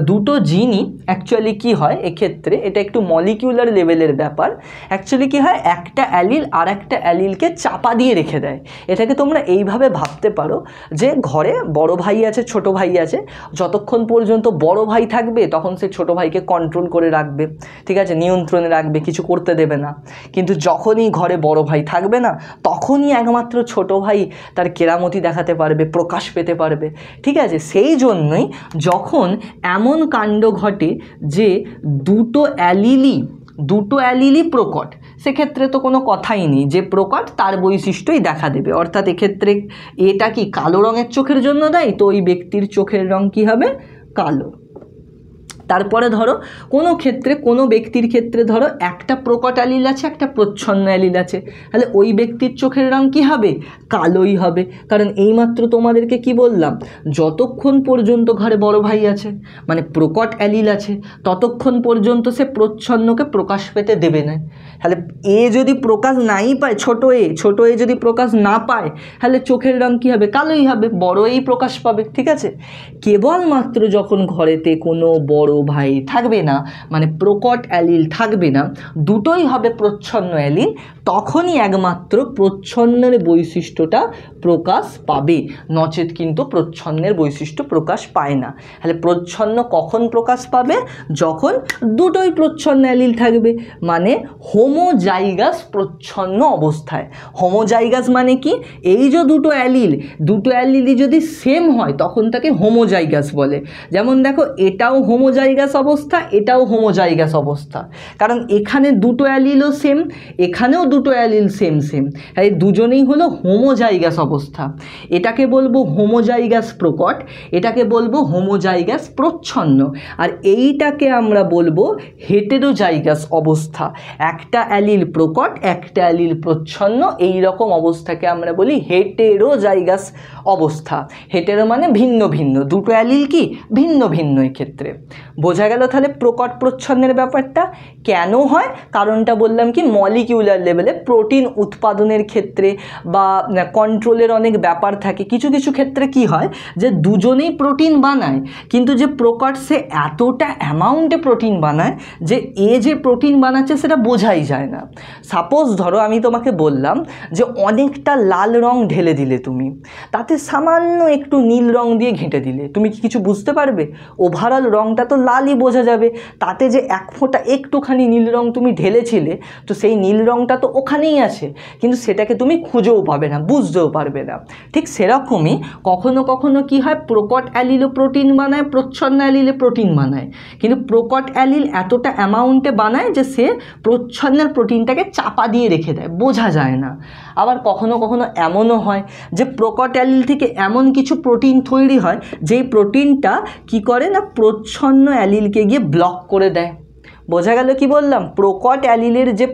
দুটো জিনই অ্যাকচুয়ালি কি হয় এক্ষেত্রে, এটা একটু মলিকিউলার লেভেলের ব্যাপার। অ্যাকচুয়ালি কি হয়, একটা অ্যালিল আর একটা অ্যালিলকে চাপা দিয়ে রেখে দেয়। এটাকে তোমরা এইভাবে ভাবতে পারো যে ঘরে বড় ভাই আছে ছোট ভাই আছে, যতক্ষণ পর্যন্ত বড় ভাই থাকবে তখন সে ছোট ভাইকে কন্ট্রোল করে রাখবে, ঠিক আছে, নিয়ন্ত্রণে রাখবে, কিছু করতে দেবে না। কিন্তু যখনই ঘরে বড় ভাই থাকবে না তখনই একমাত্র ছোট ভাই তার কেরামতি দেখাতে পারবে, প্রকাশ পেতে পারবে, ঠিক আছে। সেই জন্যই যখন এমন কাণ্ড ঘটে যে দুটো অ্যালিলই প্রকট, সেক্ষেত্রে তো কোনো কথাই নেই, যে প্রকট তার বৈশিষ্ট্যই দেখা দেবে। অর্থাৎ এক্ষেত্রে এটা কি কালো রঙের চোখের জন্য দায়ী, তো ওই ব্যক্তির চোখের রং কি হবে, কালো। তারপরে ধরো কোনো ব্যক্তির ক্ষেত্রে ধরো একটা প্রকট অ্যালিল আছে একটা প্রচ্ছন্ন অ্যালিল আছে, তাহলে ওই ব্যক্তির চোখের রং কী হবে, কালোই হবে। কারণ এইমাত্র তোমাদেরকে কি বললাম, যতক্ষণ পর্যন্ত ঘরে বড় ভাই আছে মানে প্রকট অ্যালিল আছে ততক্ষণ পর্যন্ত সে প্রচ্ছন্নকে প্রকাশ পেতে দেবে না। তাহলে এ যদি প্রকাশ নাই পায়, ছোট এ যদি প্রকাশ না পায় তাহলে চোখের রং কী হবে, কালোই হবে, বড় এই প্রকাশ পাবে, ঠিক আছে। কেবলমাত্র যখন ঘরেতে কোনো বড় ভাই থাকবে না মানে প্রকট অ্যালিল থাকবে না, দুটোই হবে প্রচ্ছন্ন অ্যালিল, তখনই একমাত্র প্রচ্ছন্নের বৈশিষ্ট্যটা প্রকাশ পাবে, নচেত কিন্তু প্রচ্ছন্নের বৈশিষ্ট্য প্রকাশ পায় না। তাহলে প্রচ্ছন্ন কখন প্রকাশ পাবে, যখন দুটোই প্রচ্ছন্ন অ্যালিল থাকবে, মানে হোমোজাইগাস প্রচ্ছন্ন অবস্থায়। হোমোজাইগাস মানে কি, এই যে দুটো অ্যালিলই যদি সেম হয় তখন তাকে হোমোজাইগাস বলে। যেমন দেখো এটাও হোমোজাইগাস অবস্থা, এটাও হোমোজাইগাস অবস্থা, কারণ এখানে দুটো অ্যালিলও সেম, এখানেও দুটো অ্যালিল সেম, এই দুজনেই হলো হোমোজাইগাস অবস্থা। এটাকে বলবো হোমোজাইগাস প্রকট, এটাকে বলবো হোমোজাইগাস প্রচ্ছন্ন, আর এইটাকে আমরা বলবো হেটেরোজাইগাস অবস্থা। একটা অ্যালিল প্রকট একটা অ্যালিল প্রচ্ছন্ন, এই রকম অবস্থাকে আমরা বলি হেটেরোজাইগাস অবস্থা। হেটেরো মানে ভিন্ন ভিন্ন, দুটো অ্যালিল কি ভিন্ন ভিন্ন। এক্ষেত্রে বোঝা গেল তাহলে প্রকট প্রচ্ছন্নের ব্যাপারটা কেন হয়, কারণটা বললাম কি মলিকিউলার লেভেলে প্রোটিন উৎপাদনের ক্ষেত্রে বা কন্ট্রোলের অনেক ব্যাপার থাকে। কিছু কিছু ক্ষেত্রে কি হয় যে দুজনেই প্রোটিন বানায়, কিন্তু যে প্রকট সে এতটা অ্যামাউন্টে প্রোটিন বানায় যে যে প্রোটিন বানাচ্ছে সেটা বোঝাই যায় না। সাপোজ ধরো আমি তোমাকে বললাম যে অনেকটা লাল রং ঢেলে দিলে তুমি, তাতে সামান্য একটু নীল রং দিয়ে ঘেঁটে দিলে, তুমি কি কিছু বুঝতে পারবে? ওভারঅল রংটা তো লালই বোঝা যাবে, তাতে যে এক ফোঁটা একটুখানি নীল রং তুমি ঢেলেছিলে, তো সেই নীল রংটা তো ওখানেই আছে, কিন্তু সেটাকে তুমি খুঁজেও পাবে না, বুঝতেও পারবে না। ঠিক সেরকমই কখনো কখনো কি হয়, প্রকট অ্যালিলও প্রোটিন বানায়, প্রচ্ছন্ন অ্যালিলে প্রোটিন বানায়, কিন্তু প্রকট অ্যালিল এতটা অ্যামাউন্টে বানায় যে সে প্রচ্ছন্নের প্রোটিনটাকে চাপা দিয়ে রেখে দেয়, বোঝা যায় না। আবার কখনো কখনো এমনও হয় যে প্রকট অ্যালিল থেকে এমন কিছু প্রোটিন তৈরি হয় যেই প্রোটিনটা কি করে না, প্রচ্ছন্ন অ্যালিলকে গিয়ে ব্লক করে দেয়। বোঝা গেল কি বললাম, প্রকট অ্যালিলের যে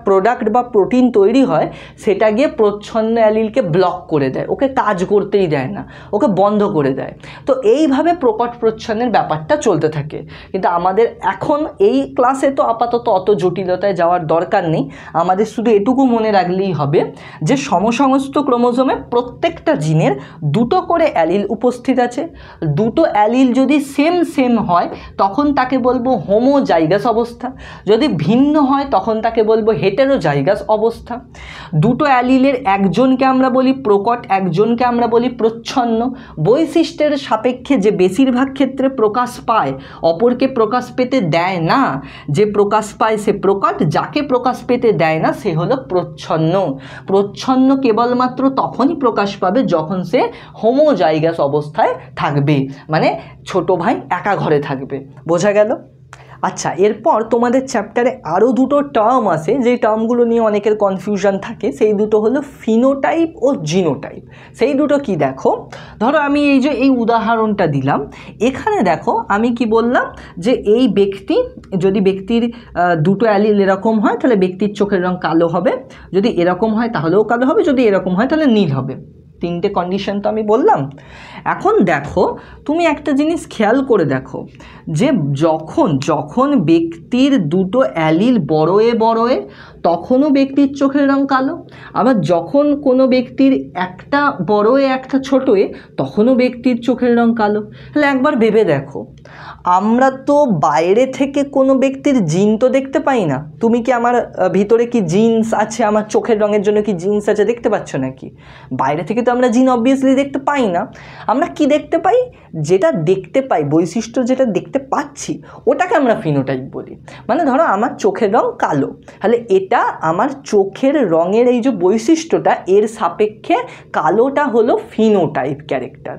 প্রোডাক্ট বা প্রোটিন তৈরি হয় সেটা গিয়ে প্রচ্ছন্ন অ্যালিলকে ব্লক করে দেয়, ওকে কাজ করতেই দেয় না, ওকে বন্ধ করে দেয়। তো এইভাবে প্রকট প্রচ্ছন্নের ব্যাপারটা চলতে থাকে। কিন্তু আমাদের এখন এই ক্লাসে তো আপাতত অত জটিলতায় যাওয়ার দরকার নেই, আমাদের শুধু এটুকু মনে রাখলেই হবে যে সমসমস্ত ক্রোমোজোমে প্রত্যেকটা জিনের দুটো করে অ্যালিল উপস্থিত আছে। দুটো অ্যালিল যদি সেম হয় তখন তাকে বলবো হোমোজাইগাস অবস্থা, যদি ভিন্ন হয় তখন তাকে বলবো হেটেরোজাইগাস অবস্থা। দুটো অ্যালিলের একজনকে আমরা বলি প্রকট, একজনকে আমরা বলি প্রচ্ছন্ন। বৈশিষ্ট্যের সাপেক্ষে যে বেশিরভাগ ক্ষেত্রে প্রকাশ পায় অপরকে প্রকাশ পেতে দেয় না, যে প্রকাশ পায় সে প্রকট, যাকে প্রকাশ পেতে দেয় না সে হলো প্রচ্ছন্ন। প্রচ্ছন্ন কেবলমাত্র তখনই প্রকাশ পাবে যখন সে হোমোজাইগাস অবস্থায় থাকবে, মানে ছোট ভাই একা ঘরে থাকবে। বোঝা গেল? আচ্ছা, এরপর তোমাদের চ্যাপ্টারে আরও দুটো টার্ম আছে, যেই টার্মগুলো নিয়ে অনেকের কনফিউশন থাকে। সেই দুটো হলো ফিনোটাইপ ও জিনোটাইপ। সেই দুটো কি দেখো, ধরো আমি এই উদাহরণটা দিলাম, এখানে দেখো আমি কি বললাম যে এই ব্যক্তি, যদি ব্যক্তির দুটো অ্যালিল এরকম হয় তাহলে ব্যক্তির চোখের রং কালো হবে, যদি এরকম হয় তাহলেও কালো হবে, যদি এরকম হয় তাহলে নীল হবে। তিনটে কন্ডিশন তো আমি বললাম। এখন দেখো তুমি একটা জিনিস খেয়াল করে দেখো যে যখন ব্যক্তির দুটো অ্যালিল বড় এ তখনও ব্যক্তির চোখের রং কালো, আবার যখন কোনো ব্যক্তির একটা বড় এ একটা ছোট এ তখনও ব্যক্তির চোখের রং কালো। তাহলে একবার ভেবে দেখো, আমরা তো বাইরে থেকে কোনো ব্যক্তির জিন তো দেখতে পাই না। তুমি কি আমার ভিতরে কি জিন্স আছে, আমার চোখের রঙের জন্য কি জিন্স আছে দেখতে পাচ্ছ নাকি? বাইরে থেকে তো আমরা জিন অবভিয়াসলি দেখতে পাই না। আমরা কি দেখতে পাই? যেটা দেখতে পাই, বৈশিষ্ট্য যেটা দেখতে পাচ্ছি ওটাকে আমরা ফিনোটাইপ বলি। মানে ধরো আমার চোখের রং কালো, তাহলে এটা আমার চোখের রঙের এই যে বৈশিষ্ট্যটা এর সাপেক্ষে কালোটা হলো ফিনোটাইপ ক্যারেক্টার,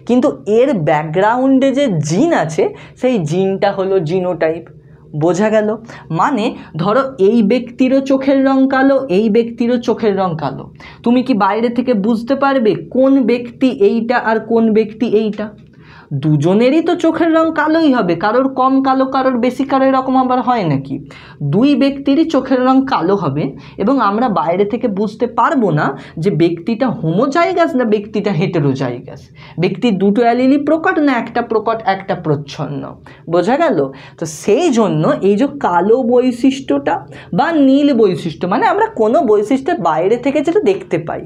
কিন্তু এর ব্যাকগ্রাউন্ডে যে জিন আছে সেই জিনটা হলো জিনোটাইপ। বোঝা গেল? মানে ধরো এই ব্যক্তিরও চোখের রং কালো, এই ব্যক্তিরও চোখের রং কালো, তুমি কি বাইরে থেকে বুঝতে পারবে কোন ব্যক্তি এইটা আর কোন ব্যক্তি এইটা? দুজনেরই তো চোখের রং কালোই হবে, কারোর কম কালো কারোর বেশি কালো এরকম আবার হয় নাকি? দুই ব্যক্তিরই চোখের রং কালো হবে এবং আমরা বাইরে থেকে বুঝতে পারবো না যে ব্যক্তিটা হোমোজাইগাস না ব্যক্তিটা হেটেরোজাইগাস, ব্যক্তির দুটো অ্যালিলই প্রকট না একটা প্রকট একটা প্রচ্ছন্ন। বোঝা গেল? তো সেই জন্য এই যে কালো বৈশিষ্ট্যটা বা নীল বৈশিষ্ট্য, মানে আমরা কোনো বৈশিষ্ট্যের বাইরে থেকে যেটা দেখতে পাই,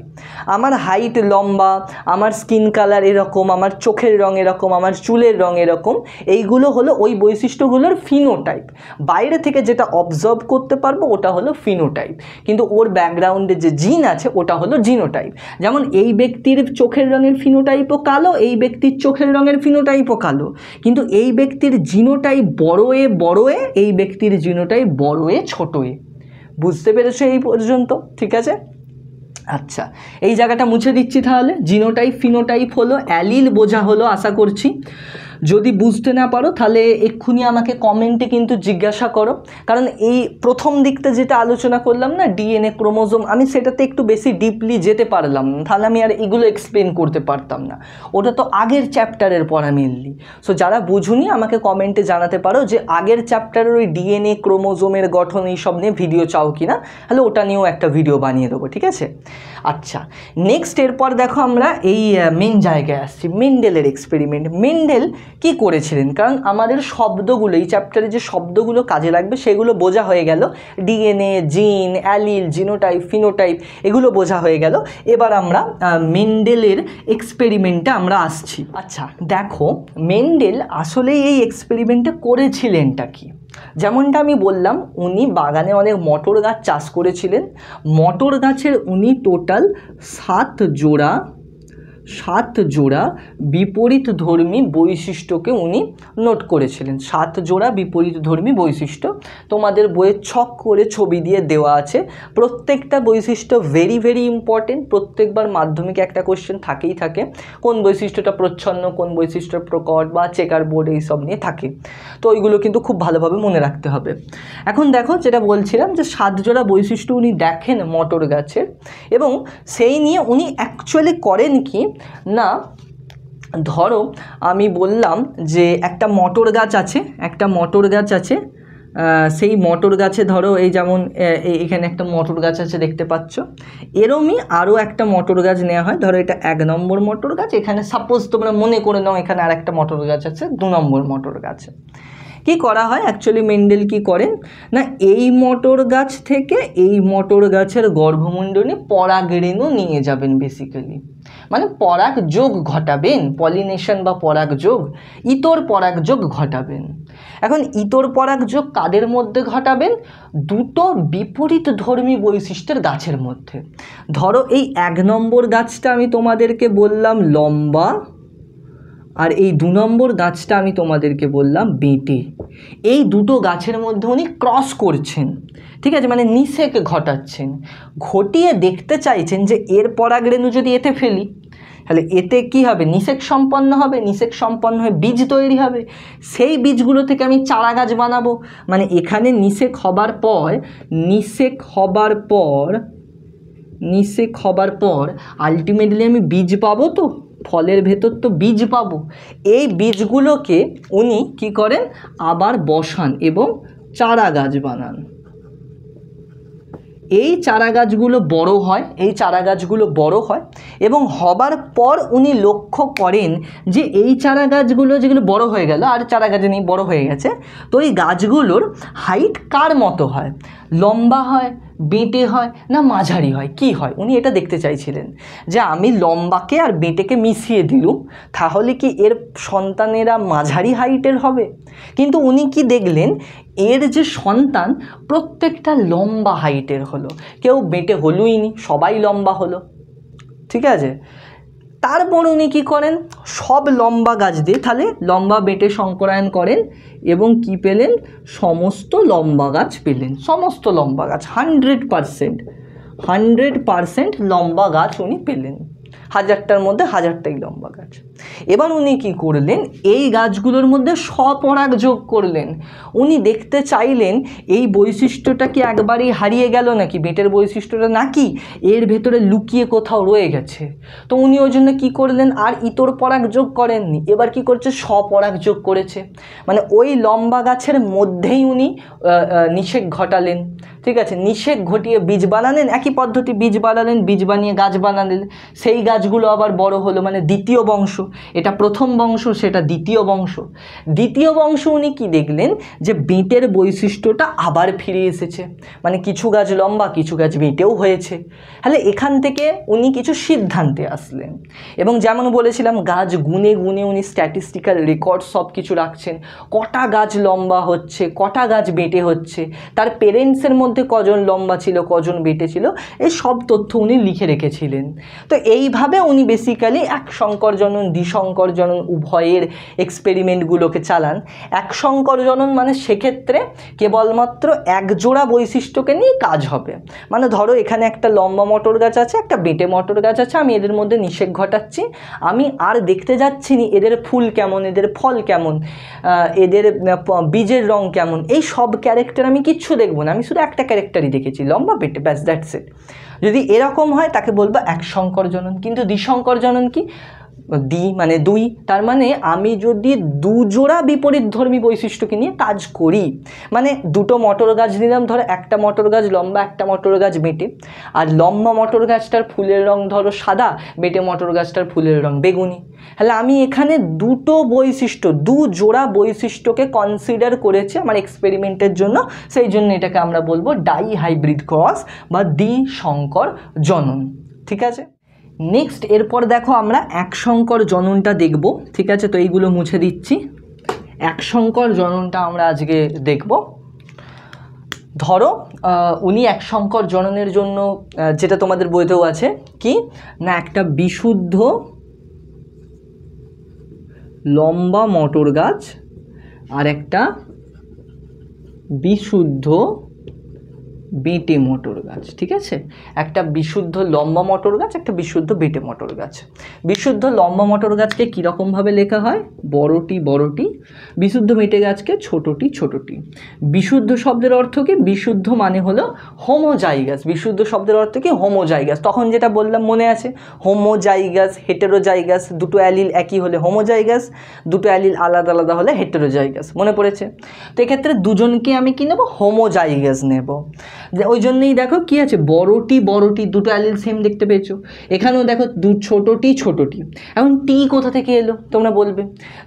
আমার হাইট লম্বা, আমার স্কিন কালার এরকম, আমার চোখের রং এরকম, আমার চুলের রং এরকম, এইগুলো হলো ওই বৈশিষ্ট্যগুলোর ফিনোটাইপ। বাইরে থেকে যেটা অবজার্ভ করতে পারবো ওটা হলো ফিনোটাইপ, কিন্তু ওর ব্যাকগ্রাউন্ডে যে জিন আছে ওটা হলো জিনোটাইপ। যেমন এই ব্যক্তির চোখের রঙের ফিনোটাইপও কালো, এই ব্যক্তির চোখের রঙের ফিনোটাইপও কালো, কিন্তু এই ব্যক্তির জিনোটাইপ বড় এ, এই ব্যক্তির জিনোটাইপ বড় এ ছোট এ। বুঝতে পেরেছো এই পর্যন্ত? ঠিক আছে, আচ্ছা এই জায়গাটা মুছে দিচ্ছি। তাহলে জিনোটাইপ ফিনোটাইপ হলো, অ্যালিল বোঝা হলো আশা করছি। যদি বুঝতে না পারো তাহলে এক্ষুনি আমাকে কমেন্টে কিন্তু জিজ্ঞাসা করো, কারণ এই প্রথম দিকটা যেটা আলোচনা করলাম না ডিএনএ ক্রোমোজোম, আমি সেটাতে একটু বেশি ডিপলি যেতে পারলাম না, তাহলে আমি আর এগুলো এক্সপ্লেন করতে পারতাম না, ওটা তো আগের চ্যাপ্টারের পড়া মেনলি। সো যারা বুঝুনি আমাকে কমেন্টে জানাতে পারো যে আগের চ্যাপ্টারের ওই ডিএনএ ক্রোমোজোমের গঠন এইসব নিয়ে ভিডিও চাও কিনা, তাহলে ওটা নিয়েও একটা ভিডিও বানিয়ে দেবো। ঠিক আছে, আচ্ছা নেক্সট এরপর দেখো আমরা এই মেন জায়গায় আসছি, মেন্ডেলের এক্সপেরিমেন্ট। মেন্ডেল কি করেছিলেন? কারণ আমাদের শব্দগুলো এই চ্যাপ্টারে যে শব্দগুলো কাজে লাগবে সেগুলো বোঝা হয়ে গেল, ডিএনএ, জিন, অ্যালিল, জিনোটাইপ, ফিনোটাইপ এগুলো বোঝা হয়ে গেল। এবার আমরা মেন্ডেলের এক্সপেরিমেন্টে আমরা আসছি। আচ্ছা দেখো মেন্ডেল আসলে এই এক্সপেরিমেন্টটা করেছিলেনটা কি? যেমনটা আমি বললাম উনি বাগানে অনেক মটর গাছ চাষ করেছিলেন। মটর গাছের উনি টোটাল 7 জোড়া বিপরীত ধর্মী বৈশিষ্ট্যকে উনি নোট করেছিলেন। 7 জোড়া বিপরীত ধর্মী বৈশিষ্ট্য তোমাদের বইয়ে ছক করে ছবি দিয়ে দেওয়া আছে। প্রত্যেকটা বৈশিষ্ট্য ভেরি ভেরি ইম্পর্টেন্ট, প্রত্যেকবার মাধ্যমিকে একটা কোশ্চেন থাকেই থাকে, কোন বৈশিষ্ট্যটা প্রচ্ছন্ন, কোন বৈশিষ্ট্য প্রকট বা চেকার বোর্ড এইসব নিয়ে থাকে, তো ওইগুলো কিন্তু খুব ভালোভাবে মনে রাখতে হবে। এখন দেখো যেটা বলছিলাম যে 7 জোড়া বৈশিষ্ট্য উনি দেখেন মটর গাছের, এবং সেই নিয়ে উনি অ্যাকচুয়ালি করেন কি না, ধরো আমি বললাম যে একটা মটর গাছ আছে, সেই মটর গাছে ধরো এই যেমন এখানে একটা মটর গাছ আছে দেখতে পাচ্ছ, এরমই আরও একটা মটর গাছ নেওয়া হয়। ধরো এটা 1 নম্বর মটর গাছ, এখানে সাপোজ তোমরা মনে করে নাও এখানে আর একটা মটর গাছ আছে 2 নম্বর মটর গাছ। কি করা হয় অ্যাকচুয়ালি মেন্ডেল কি করেন না, এই মটর গাছ থেকে এই মটর গাছের গর্ভমণ্ডলে পরাগরেণু নিয়ে যাবেন, বেসিক্যালি মানে পরাগ যোগ ঘটাবেন, পলিনেশন বা পরাগ যোগ, ইতর পরাগ যোগ ঘটাবেন। এখন ইতর পরাগ যোগ কাদের মধ্যে ঘটাবেন? দুটো বিপরীত ধর্মী বৈশিষ্ট্যের গাছের মধ্যে। ধরো এই 1 নম্বর গাছটা আমি তোমাদেরকে বললাম লম্বা, আর এই 2 নম্বর গাছটা আমি তোমাদেরকে বললাম বেঁটে। এই দুটো গাছের মধ্যে উনি ক্রস করছেন, ঠিক আছে, মানে নিষেক ঘটাচ্ছেন, ঘটিয়ে দেখতে চাইছেন যে এর পরাগরেণু যদি এতে ফেলি তাহলে এতে কি হবে, নিষেক সম্পন্ন হবে, নিষেক সম্পন্ন হয়ে বীজ তৈরি হবে, সেই বীজগুলো থেকে আমি চারা গাছ বানাবো। মানে এখানে নিষেক হবার পর আলটিমেটলি আমি বীজ পাবো, তো ফলের ভেতর তো বীজ পাবো। এই বীজগুলোকে উনি কি করেন, আবার বসান এবং চারা গাছ বানান। এই চারা গাছগুলো বড় হয়, এই চারা গাছগুলো বড় হয় এবং হবার পর উনি লক্ষ্য করেন যে এই চারা গাছগুলো যেগুলো বড় হয়ে গেল, আর চারা গাছ নেই, বড় হয়ে গেছে, তো এই গাছগুলোর হাইট কার মতো হয়, লম্বা হয়, বেঁটে হয়, না মাঝারি হয়, কি হয়, উনি এটা দেখতে চাইছিলেন যে আমি লম্বাকে আর বেঁটেকে মিশিয়ে দিলুম, তাহলে কি এর সন্তানেরা মাঝারি হাইটের হবে। কিন্তু উনি কি দেখলেন, এর যে সন্তান প্রত্যেকটা লম্বা হাইটের হলো, কেউ বেঁটে হলোই নি, সবাই লম্বা হলো। ঠিক আছে, তারপর উনি কী করেন, সব লম্বা গাছ দিয়ে তাহলে লম্বা বেঁটে সংকরায়ন করেন এবং কি পেলেন, সমস্ত লম্বা গাছ পেলেন, সমস্ত লম্বা গাছ 100% লম্বা গাছ উনি পেলেন, 1000টার মধ্যে 1000টাই লম্বা গাছ। এবার উনি কি করলেন, এই গাছগুলোর মধ্যে স্বপরাগ যোগ করলেন। উনি দেখতে চাইলেন এই বৈশিষ্ট্যটা কি একবারেই হারিয়ে গেল নাকি, বেটের বৈশিষ্ট্যটা নাকি এর ভেতরে লুকিয়ে কোথাও রয়ে গেছে। তো উনি ওই জন্য কী করলেন, আর ইতর পরাগ যোগ করেননি, এবার কি করছে, স্বপরাগ যোগ করেছে, মানে ওই লম্বা গাছের মধ্যেই উনি নিষেক ঘটালেন। ঠিক আছে, নিষেক ঘটিয়ে বীজ বানালেন, একই পদ্ধতি, বীজ বানালেন, বীজ বানিয়ে গাছ বানালেন, সেই গাছগুলো আবার বড় হলো, মানে দ্বিতীয় বংশ, এটা প্রথম বংশ, সেটা দ্বিতীয় বংশ। দ্বিতীয় বংশ উনি কি দেখলেন, যে বেঁটের বৈশিষ্ট্যটা আবার ফিরে এসেছে, মানে কিছু গাছ লম্বা, কিছু গাছ বেঁটেও হয়েছে। তাহলে এখান থেকে উনি কিছু সিদ্ধান্তে আসলেন এবং যেমন বলেছিলাম, গাছ গুনে গুনে উনি স্ট্যাটিস্টিক্যাল রেকর্ড সব কিছু রাখছেন, কটা গাছ লম্বা হচ্ছে, কটা গাছ বেঁটে হচ্ছে, তার পেরেন্টসের মধ্যে কজন লম্বা ছিল, কজন বেঁটে ছিল, এই সব তথ্য উনি লিখে রেখেছিলেন। তো এইভাবে উনি বেসিক্যালি এক সংকর জনন দ্বিসংকর জনন উভয়ের এক্সপেরিমেন্টগুলোকে চালান। এক সংকর জনন মানে সেক্ষেত্রে কেবলমাত্র এক জোড়া বৈশিষ্ট্যকে নিয়ে কাজ হবে, মানে ধরো এখানে একটা লম্বা মটর গাছ আছে, একটা বেঁটে মটর গাছ আছে, আমি এদের মধ্যে নিষেক ঘটাচ্ছি, আমি আর দেখতে যাচ্ছি না এদের ফুল কেমন, এদের ফল কেমন, এদের বীজের রং কেমন, এই সব ক্যারেক্টার আমি কিচ্ছু দেখবো না, আমি শুধু একটা ক্যারেক্টারই দেখেছি, লম্বা বেঁটে, ব্যাস, দ্যাটস ইট। যদি এরকম হয় তাকে বলবো এক সংকর জনন। কিন্তু দ্বিসংকর জনন কি, দ্বি মানে দুই, তার মানে আমি যদি দুজোড়া বিপরীতধর্মী বৈশিষ্ট্যকে নিয়ে কাজ করি, মানে দুটো মটর গাছ নিলাম, ধরো একটা মটর গাছ লম্বা, একটা মটর গাছ বেঁটে, আর লম্বা মটর গাছটার ফুলের রং ধরো সাদা, বেঁটে মটর গাছটার ফুলের রং বেগুনি, তাহলে আমি এখানে দুটো বৈশিষ্ট্য, দু জোড়া বৈশিষ্ট্যকে কনসিডার করেছি আমার এক্সপেরিমেন্টের জন্য, সেই জন্য এটাকে আমরা বলবো ডাই হাইব্রিড ক্রস বা দ্বিসংকর জনন। ঠিক আছে, নেক্সট এরপর দেখো আমরা এক সংকর জননটা দেখব। ঠিক আছে, তো এইগুলো মুছে দিচ্ছি, এক সংকর জননটা আমরা আজকে দেখব। ধরো উনি এক সংকর জননের জন্য যেটা তোমাদের বইতেও আছে কি না, একটা বিশুদ্ধ লম্বা মটর গাছ আর একটা বিশুদ্ধ বেঁটে মটর গাছ। ঠিক আছে, একটা বিশুদ্ধ লম্বা মটর গাছ, একটা বিশুদ্ধ বেঁটে মটর গাছ। বিশুদ্ধ লম্বা মটর গাছকে কীরকমভাবে লেখা হয়, বড়টি বড়টি, বিশুদ্ধ বেঁটে গাছকে ছোটটি ছোটটি। বিশুদ্ধ শব্দের অর্থ কি, বিশুদ্ধ মানে হলো হোমোজাইগাস, বিশুদ্ধ শব্দের অর্থ কি হোমোজাইগাস, তখন যেটা বললাম মনে আছে, হোমোজাইগাস হেটেরোজাইগাস, দুটো অ্যালিল একই হলে হোমোজাইগাস, দুটো অ্যালিল আলাদা আলাদা হলে হেটেরোজাইগাস, মনে পড়েছে। তো এক্ষেত্রে দুজনকে আমি কি নেব, হোমোজাইগাস নেব। ওই জন্যই দেখো কি আছে, বড়টি বড়টি, দুটো অ্যালিল সেম দেখতে পেয়েছো, এখানেও দেখো ছোটটি ছোটটি। এখন টি কোথা থেকে এলো তোমরা বলবে,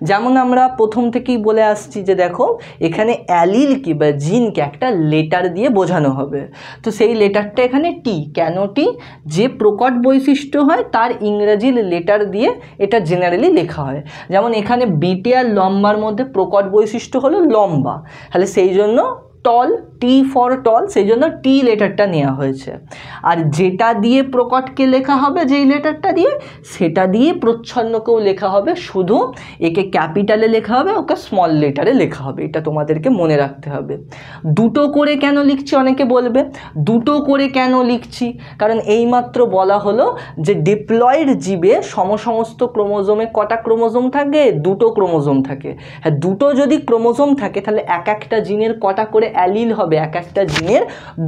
যেমন আমরা প্রথম থেকেই বলে আসছি যে দেখো এখানে অ্যালিল কি বা জিনকে একটা লেটার দিয়ে বোঝানো হবে, তো সেই লেটারটা এখানে টি। কেন টি, যে প্রকট বৈশিষ্ট্য হয় তার ইংরেজি লেটার দিয়ে এটা জেনারেলি লেখা হয়। যেমন এখানে বেঁটে আর লম্বার মধ্যে প্রকট বৈশিষ্ট্য হলো লম্বা, তাহলে সেই জন্য টল, টি ফর টল, সেই জন্য টি লেটারটা নেওয়া হয়েছে। আর যেটা দিয়ে প্রকটকে লেখা হবে, যেই লেটারটা দিয়ে, সেটা দিয়ে প্রচ্ছন্নকেও লেখা হবে, শুধু একে ক্যাপিটালে লেখা হবে, ওকে স্মল লেটারে লেখা হবে, এটা তোমাদেরকে মনে রাখতে হবে। দুটো করে কেন লিখছি অনেকে বলবে, দুটো করে কেন লিখছি, কারণ এইমাত্র বলা হলো যে ডিপ্লয়েড জীবে সমস্ত ক্রোমোজোমে কটা ক্রোমোজোম থাকে, দুটো ক্রোমোজোম থাকে। হ্যাঁ, দুটো যদি ক্রোমোজোম থাকে তাহলে এক একটা জিনের কটা করে অ্যালিল হবে, এক একটা জিনের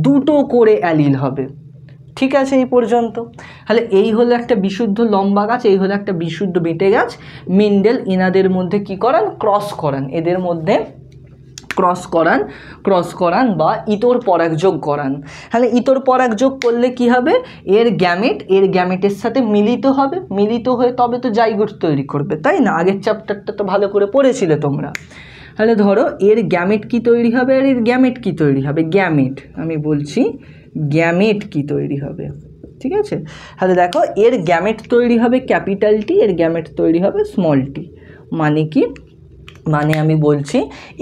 দুটো করে অ্যালিল হবে। ঠিক আছে, এই পর্যন্ত। তাহলে এই হলো একটা বিশুদ্ধ লম্বা গাছ, এই হলো একটা বিশুদ্ধ বেঁটে গাছ। মেন্ডেল এনাদের মধ্যে কি করান, ক্রস করান, এদের মধ্যে ক্রস করান বা ইতর পরাগযোগ করান। তাহলে ইতর পরাগযোগ করলে কি হবে, এর গ্যামেটের সাথে মিলিত হবে, মিলিত হয়ে তবে তো জাইগোট তৈরি করবে, তাই না? আগের চ্যাপ্টারটা তো ভালো করে পড়েছিলে তোমরা। তাহলে ধরো এর গ্যামেট কি তৈরি হবে আর এর গ্যামেট কি তৈরি হবে, গ্যামেট আমি বলছি গ্যামেট কি তৈরি হবে, ঠিক আছে? তাহলে দেখো এর গ্যামেট তৈরি হবে ক্যাপিটাল টি, এর গ্যামেট তৈরি হবে স্মল টি। মানে কি, মানে আমি বলছি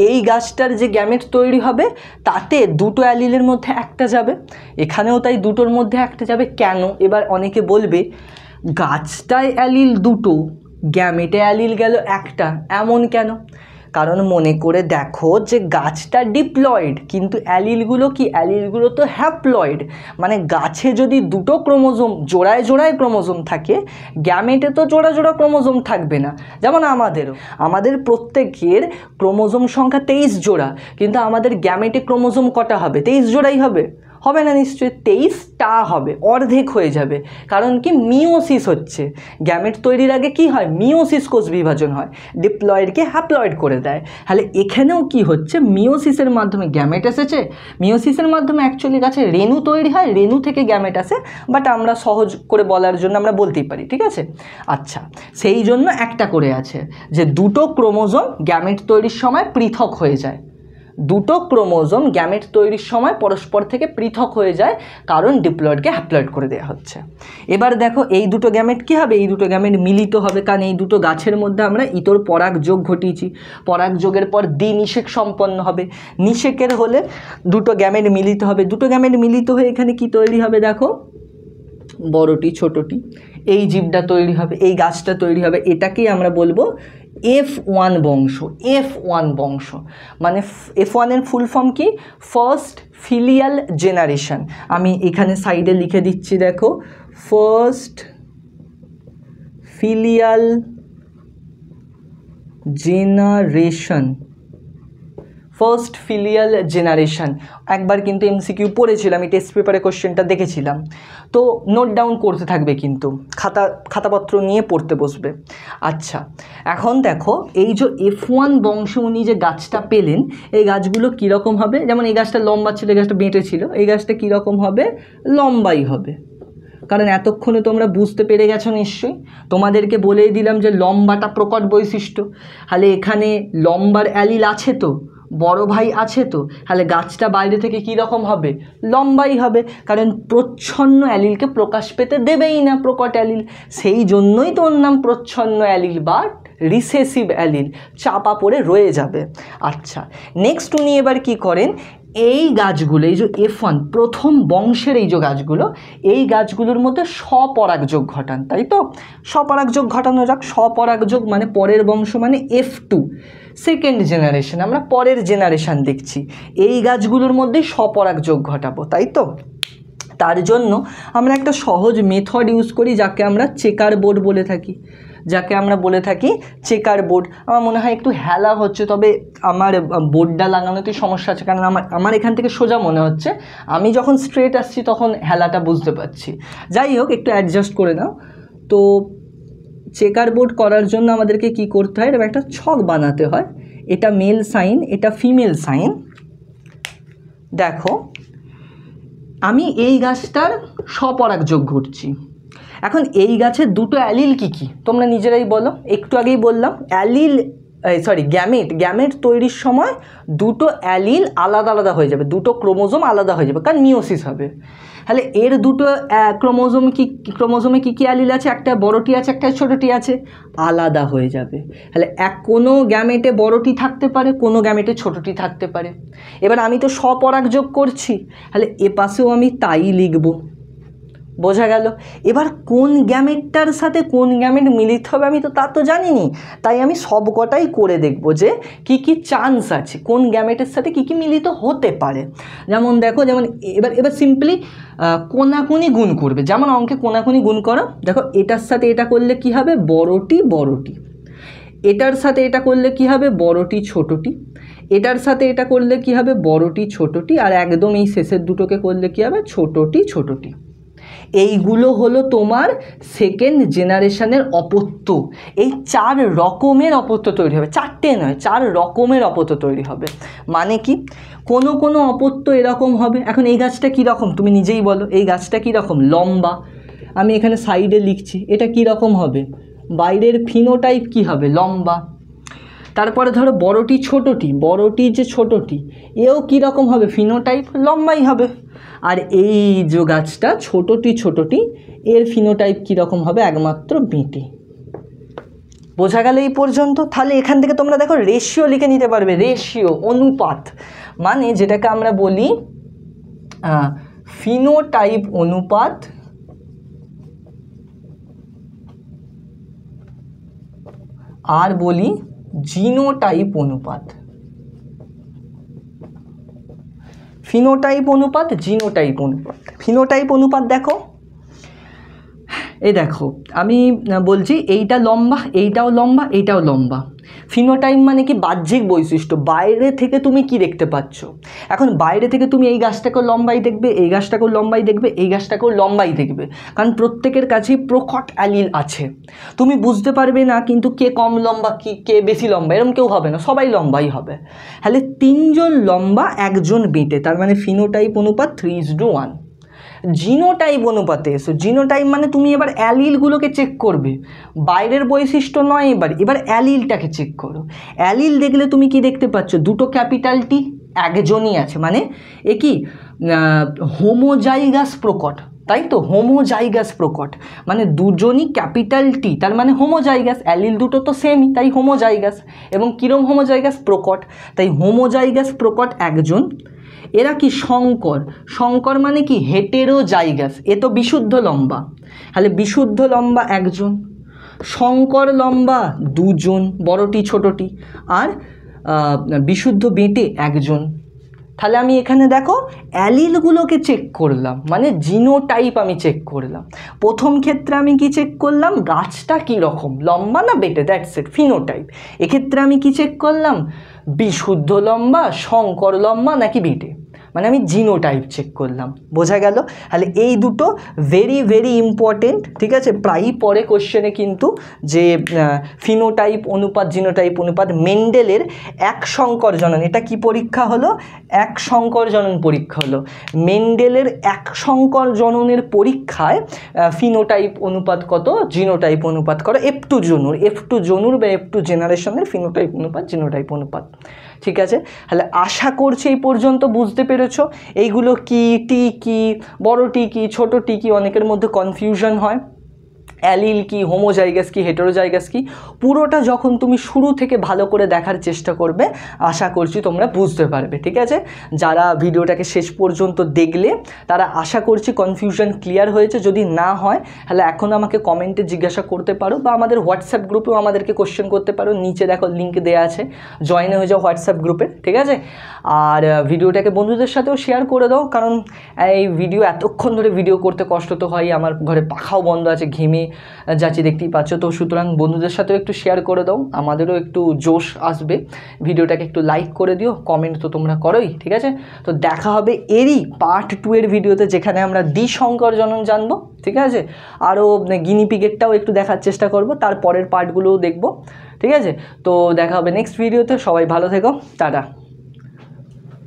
এই গাছটার যে গ্যামেট তৈরি হবে তাতে দুটো অ্যালিলের মধ্যে একটা যাবে, এখানেও তাই দুটোর মধ্যে একটা যাবে। কেন? এবার অনেকে বলবে গাছটায় অ্যালিল দুটো, গ্যামেটে অ্যালিল গেল একটা, এমন কেন? কারণ মনে করে দেখো যে গাছটা ডিপ্লয়েড, কিন্তু অ্যালিলগুলো কি, অ্যালিলগুলো তো হ্যাপ্লয়েড। মানে গাছে যদি দুটো ক্রোমোজোম জোড়ায় জোড়ায় ক্রোমোজোম থাকে, গ্যামেটে তো জোড়া জোড়া ক্রোমোজোম থাকবে না। যেমন আমাদের প্রত্যেকের ক্রোমোজোম সংখ্যা 23 জোড়া, কিন্তু আমাদের গ্যামেটে ক্রোমোজোম কটা হবে? 23 জোড়াই হবে না নিশ্চয়ই, 23টা হবে, অর্ধেক হয়ে যাবে। কারণ কি, মিওসিস হচ্ছে। গ্যামেট তৈরির আগে কি হয়, মিওসিস কোষ বিভাজন হয়, ডিপ্লয়েডকে হ্যাপ্লয়েড করে দেয়। তাহলে এখানেও কি হচ্ছে, মিওসিসের মাধ্যমে গ্যামেট এসেছে, মিওসিসের মাধ্যমে অ্যাকচুয়ালি গাছে রেণু তৈরি হয়, রেণু থেকে গ্যামেট আসে, বাট আমরা সহজ করে বলার জন্য আমরা বলতেই পারি, ঠিক আছে? আচ্ছা, সেই জন্য একটা করে আছে যে দুটো ক্রোমোজোম গ্যামেট তৈরির সময় পৃথক হয়ে যায়, দুটো ক্রোমোজোম গ্যামেট তৈরির সময় পরস্পর থেকে পৃথক হয়ে যায়, কারণ ডিপ্লয়েডকে হ্যাপ্লয়েড করে দেওয়া হচ্ছে। এবার দেখো এই দুটো গ্যামেট কী হবে, এই দুটো গ্যামেট মিলিত হবে, কারণ এই দুটো গাছের মধ্যে আমরা ইতর পরাগযোগ ঘটিয়েছি। পরাগযোগের পর দ্বিনিষেক সম্পন্ন হবে, নিষেকের হলে দুটো গ্যামেট মিলিত হবে, দুটো গ্যামেট মিলিত হয়ে এখানে কি তৈরি হবে, দেখো বড়টি ছোটটি, এই জীবটা তৈরি হবে, এই গাছটা তৈরি হবে। এটাকেই আমরা বলবো F1 বংশ। F1 বংশ মানে F1 এর ফুল ফর্ম কি, ফার্স্ট ফিলিয়াল জেনারেশন। আমি এখানে সাইডে লিখে দিচ্ছি, দেখো first filial generation, first filial generation. একবার কিন্তু এমসিকিউ পড়েছিলাম, আমি টেস্ট পেপারে কোশ্চেনটা দেখেছিলাম, তো নোট ডাউন করতে থাকবে, কিন্তু খাতাপত্র নিয়ে পড়তে বসবে। আচ্ছা, এখন দেখো এই যে F1 বংশ উনি যে গাছটা পেলেন, এই গাছগুলো কীরকম হবে, যেমন এই গাছটা লম্বা ছিল, এই গাছটা বেঁটে ছিল, এই গাছটা কীরকম হবে, লম্বাই হবে। কারণ এতক্ষণে তোমরা বুঝতে পেরে গেছো নিশ্চয়ই, তোমাদেরকে বলেই দিলাম যে লম্বাটা প্রকট বৈশিষ্ট্য। তাহলে এখানে লম্বার অ্যালিল আছে, তো বড় ভাই আছে, তো তাহলে গাছটা বাইরে থেকে কী রকম হবে, লম্বাই হবে, কারণ প্রচ্ছন্ন অ্যালিলকে প্রকাশ পেতে দেবেই না প্রকট অ্যালিল, সেই জন্যই তো ওর নাম প্রচ্ছন্ন অ্যালিল বা রিসেসিভ অ্যালিল, চাপা পড়ে রয়ে যাবে। আচ্ছা, নেক্সট উনি এবার কি করেন, এই গাছগুলো, এই যে F1 প্রথম বংশের এই যে গাছগুলো, এই গাছগুলোর মধ্যে স্বপরাগযোগ ঘটান, তাই তো? স্বপরাগযোগ ঘটানো যাক। স্বপরাগযোগ মানে পরের বংশ, মানে F2 সেকেন্ড জেনারেশন, আমরা পরের জেনারেশন দেখছি, এই গাছগুলোর মধ্যে স্বপরাগযোগ ঘটাবো, তাই তো? তার জন্য আমরা একটা সহজ মেথড ইউজ করি, যাকে আমরা চেকার বোর্ড বলে থাকি, চেকার বোর্ড। আমার মনে হয় একটু হেলা হচ্ছে, তবে আমার বোর্ডটা লাগানোতেই সমস্যা আছে, কারণ আমার এখান থেকে সোজা মনে হচ্ছে, আমি যখন স্ট্রেট আসছি তখন হেলাটা বুঝতে পারছি। যাই হোক, একটু অ্যাডজাস্ট করে নাও। তো চেকার বোর্ড করার জন্য আমাদেরকে কি করতে হয়, এরকম একটা ছক বানাতে হয়, এটা মেল সাইন, এটা ফিমেল সাইন। দেখো আমি এই গাছটার স্বপরাগযোগ ঘটছি। এখন এই গাছের দুটো অ্যালিল কি কি তোমরা নিজেরাই বলো, একটু আগেই বললাম অ্যালিল গ্যামেট তৈরির সময় দুটো অ্যালিল আলাদা আলাদা হয়ে যাবে, দুটো ক্রোমোজোম আলাদা হয়ে যাবে, কারণ মিওসিস হবে। তাহলে এর দুটো ক্রোমোজোমে কি কি অ্যালিল আছে, একটা বড়টি আছে, একটা ছোটটি আছে, আলাদা হয়ে যাবে। তাহলে কোনো গ্যামেটে বড়টি থাকতে পারে, কোনো গ্যামেটে ছোটটি থাকতে পারে। এবার আমি তো স্বপরাগযোগ করছি, তাহলে এ পাশেও আমি তাই লিখব, বোঝা গেল? এবার কোন গ্যামেটটার সাথে কোন গ্যামেট মিলিত হবে আমি তো তা তো জানিনি, তাই আমি সব কটাই করে দেখব যে কি কি চান্স আছে, কোন গ্যামেটের সাথে কি কি মিলিত হতে পারে। যেমন দেখো, যেমন এবার সিম্পলি কোনাকুনি গুণ করবে, যেমন অঙ্কে কোনাকুনি গুণ করো। দেখো এটার সাথে এটা করলে কি হবে, বড়টি, এটার সাথে এটা করলে কি হবে, বড়টি ছোটটি, এটার সাথে এটা করলে কি হবে, বড়টি ছোটটি, আর একদম এই শেষের দুটোকে করলে কি হবে, ছোটটি। এইগুলো হলো তোমার সেকেন্ড জেনারেশনের অপত্য। এই 4 রকমের অপত্য তৈরি হবে, 4টে নয় 4 রকমের অপত্য তৈরি হবে। মানে কি, কোনো কোনো অপত্য এরকম হবে। এখন এই গাছটা কীরকম তুমি নিজেই বলো, এই গাছটা কীরকম? লম্বা। আমি এখানে সাইডে লিখছি, এটা কীরকম হবে? বাইরের ফিনোটাইপ কি হবে? লম্বা। তারপরে ধরো বড়টি ছোটোটি, বড়টি যে ছোটোটি এও কীরকম হবে? ফিনোটাইপ লম্বাই হবে। আর এই যে গাছটা ছোটোটি ছোটোটি এর ফিনোটাইপ কীরকম হবে? একমাত্র বেঁটে। বোঝা গেল এই পর্যন্ত? তাহলে এখান থেকে তোমরা দেখো রেশিও লিখে নিতে পারবে। রেশিও, অনুপাত, মানে যেটাকে আমরা বলি ফিনোটাইপ অনুপাত আর বলি জিনোটাইপ অনুপাত। ফিনোটাইপ অনুপাত, জিনোটাইপ অনুপাত। ফিনোটাইপ অনুপাত দেখো, এই দেখো আমি বলছি এইটা লম্বা, এইটাও লম্বা, এইটাও লম্বা। ফিনোটাইপ মানে কি? বাহ্যিক বৈশিষ্ট্য, বাইরে থেকে তুমি কি দেখতে পাচ্ছ। এখন বাইরে থেকে তুমি এই গাছটাকেও লম্বাই দেখবে, এই গাছটাকেও লম্বাই দেখবে, এই গাছটাকেও লম্বাই দেখবে, কারণ প্রত্যেকের কাছেই প্রকট অ্যালিল আছে। তুমি বুঝতে পারবে না কিন্তু কে কম লম্বা কি কে বেশি লম্বা, এরকম কেউ হবে না, সবাই লম্বাই হবে। তাহলে 3 জন লম্বা 1 জন বেঁটে, তার মানে ফিনোটাইপ অনুপাত 3:1। জিনোটাইপ অনুপাতে এসো। জিনোটাইপ মানে তুমি এবার অ্যালিলগুলোকে চেক করবে, বাইরের বৈশিষ্ট্য নয়, এবার অ্যালিলটাকে চেক করো। অ্যালিল দেখলে তুমি কি দেখতে পাচ্ছ? দুটো ক্যাপিটাল টি, একজনই আছে, মানে এ কি হোমোজাইগাস প্রকট, তাই তো? হোমোজাইগাস প্রকট মানে দুজনই ক্যাপিটাল টি, তার মানে হোমোজাইগাস। অ্যালিল দুটো তো সেমই, তাই হোমোজাইগাস। এবং কিরম হোমোজাইগাস? প্রকট, তাই হোমোজাইগাস প্রকট 1 জন। এরা কি শঙ্কর? শঙ্কর মানে কি? হেটেরোজাইগাস। এ তো বিশুদ্ধ লম্বা, তাহলে বিশুদ্ধ লম্বা 1 জন, শঙ্কর লম্বা 2 জন, বড়টি ছোটোটি, আর বিশুদ্ধ বেঁটে 1 জন। তাহলে আমি এখানে দেখো অ্যালিলগুলোকে চেক করলাম, মানে জিনোটাইপ আমি চেক করলাম। প্রথম ক্ষেত্রে আমি কি চেক করলাম? গাছটা কী রকম, লম্বা না বেঁটে, দ্যাটস ইট, ফিনোটাইপ। এক্ষেত্রে আমি কি চেক করলাম? বিশুদ্ধ লম্বা, শঙ্কর লম্বা নাকি বেঁটে, মানে আমি জিনোটাইপ চেক করলাম। বোঝা গেল? তাহলে এই দুটো ভেরি ভেরি ইম্পর্টেন্ট, ঠিক আছে? প্রায়ই পরে কোশ্চেনে কিন্তু যে ফিনোটাইপ অনুপাত জিনোটাইপ অনুপাত, মেন্ডেলের 1 সংকর জনন, এটা কি পরীক্ষা হলো? 1 সংকর জনন পরীক্ষা হলো। মেন্ডেলের 1 সংকর জননের পরীক্ষায় ফিনোটাইপ অনুপাত কত, জিনোটাইপ অনুপাত করো। F2 জনুর বা F2 জেনারেশনের ফিনোটাইপ অনুপাত জিনোটাইপ অনুপাত। ঠিক আছে, তাহলে আশা করছি এই পর্যন্ত বুঝতে পেরেছো। এইগুলো কি, টি কি, বড় টি কি, ছোট টি কি, অনেকের মধ্যে কনফিউশন হয়। অ্যালিল কি, হোমোজাইগাস কি, হেটেরোজাইগাস কি, পুরোটা যখন তুমি শুরু থেকে ভালো করে দেখার চেষ্টা করবে আশা করছি তোমরা বুঝতে পারবে। ঠিক আছে, যারা ভিডিওটাকে শেষ পর্যন্ত দেখলে তারা আশা করছি কনফিউশন ক্লিয়ার হয়েছে। যদি না হয় তাহলে এখন আমাকে কমেন্টে জিজ্ঞাসা করতে পারো, বা আমাদের হোয়াটসঅ্যাপ গ্রুপেও আমাদেরকে কোশ্চেন করতে পারো। নিচে দেখো লিঙ্ক দেওয়া আছে, জয়েন হয়ে যাও হোয়াটসঅ্যাপ গ্রুপে। ঠিক আছে, আর ভিডিওটাকে বন্ধুদের সাথেও শেয়ার করে দাও, কারণ এই ভিডিও এতক্ষণ ধরে ভিডিও করতে কষ্ট তো হয়। আমার ঘরে পাখাও বন্ধ আছে, ঘেমে যাচ্ছি দেখতেই পাচ্ছ। তো সুতরাং বন্ধুদের সাথেও একটু শেয়ার করে দাও, আমাদেরও একটু জোশ আসবে। ভিডিওটাকে একটু লাইক করে দিও, কমেন্ট তো তোমরা করোই। ঠিক আছে, তো দেখা হবে এরই পার্ট 2 এর ভিডিওতে, যেখানে আমরা দ্বিসংকর জনন জানবো। ঠিক আছে, আরও গিনিপিগেরটাও একটু দেখার চেষ্টা করব, তার পরের পার্টগুলোও দেখব। ঠিক আছে, তো দেখা হবে নেক্সট ভিডিওতে। সবাই ভালো থেকো, টাটা।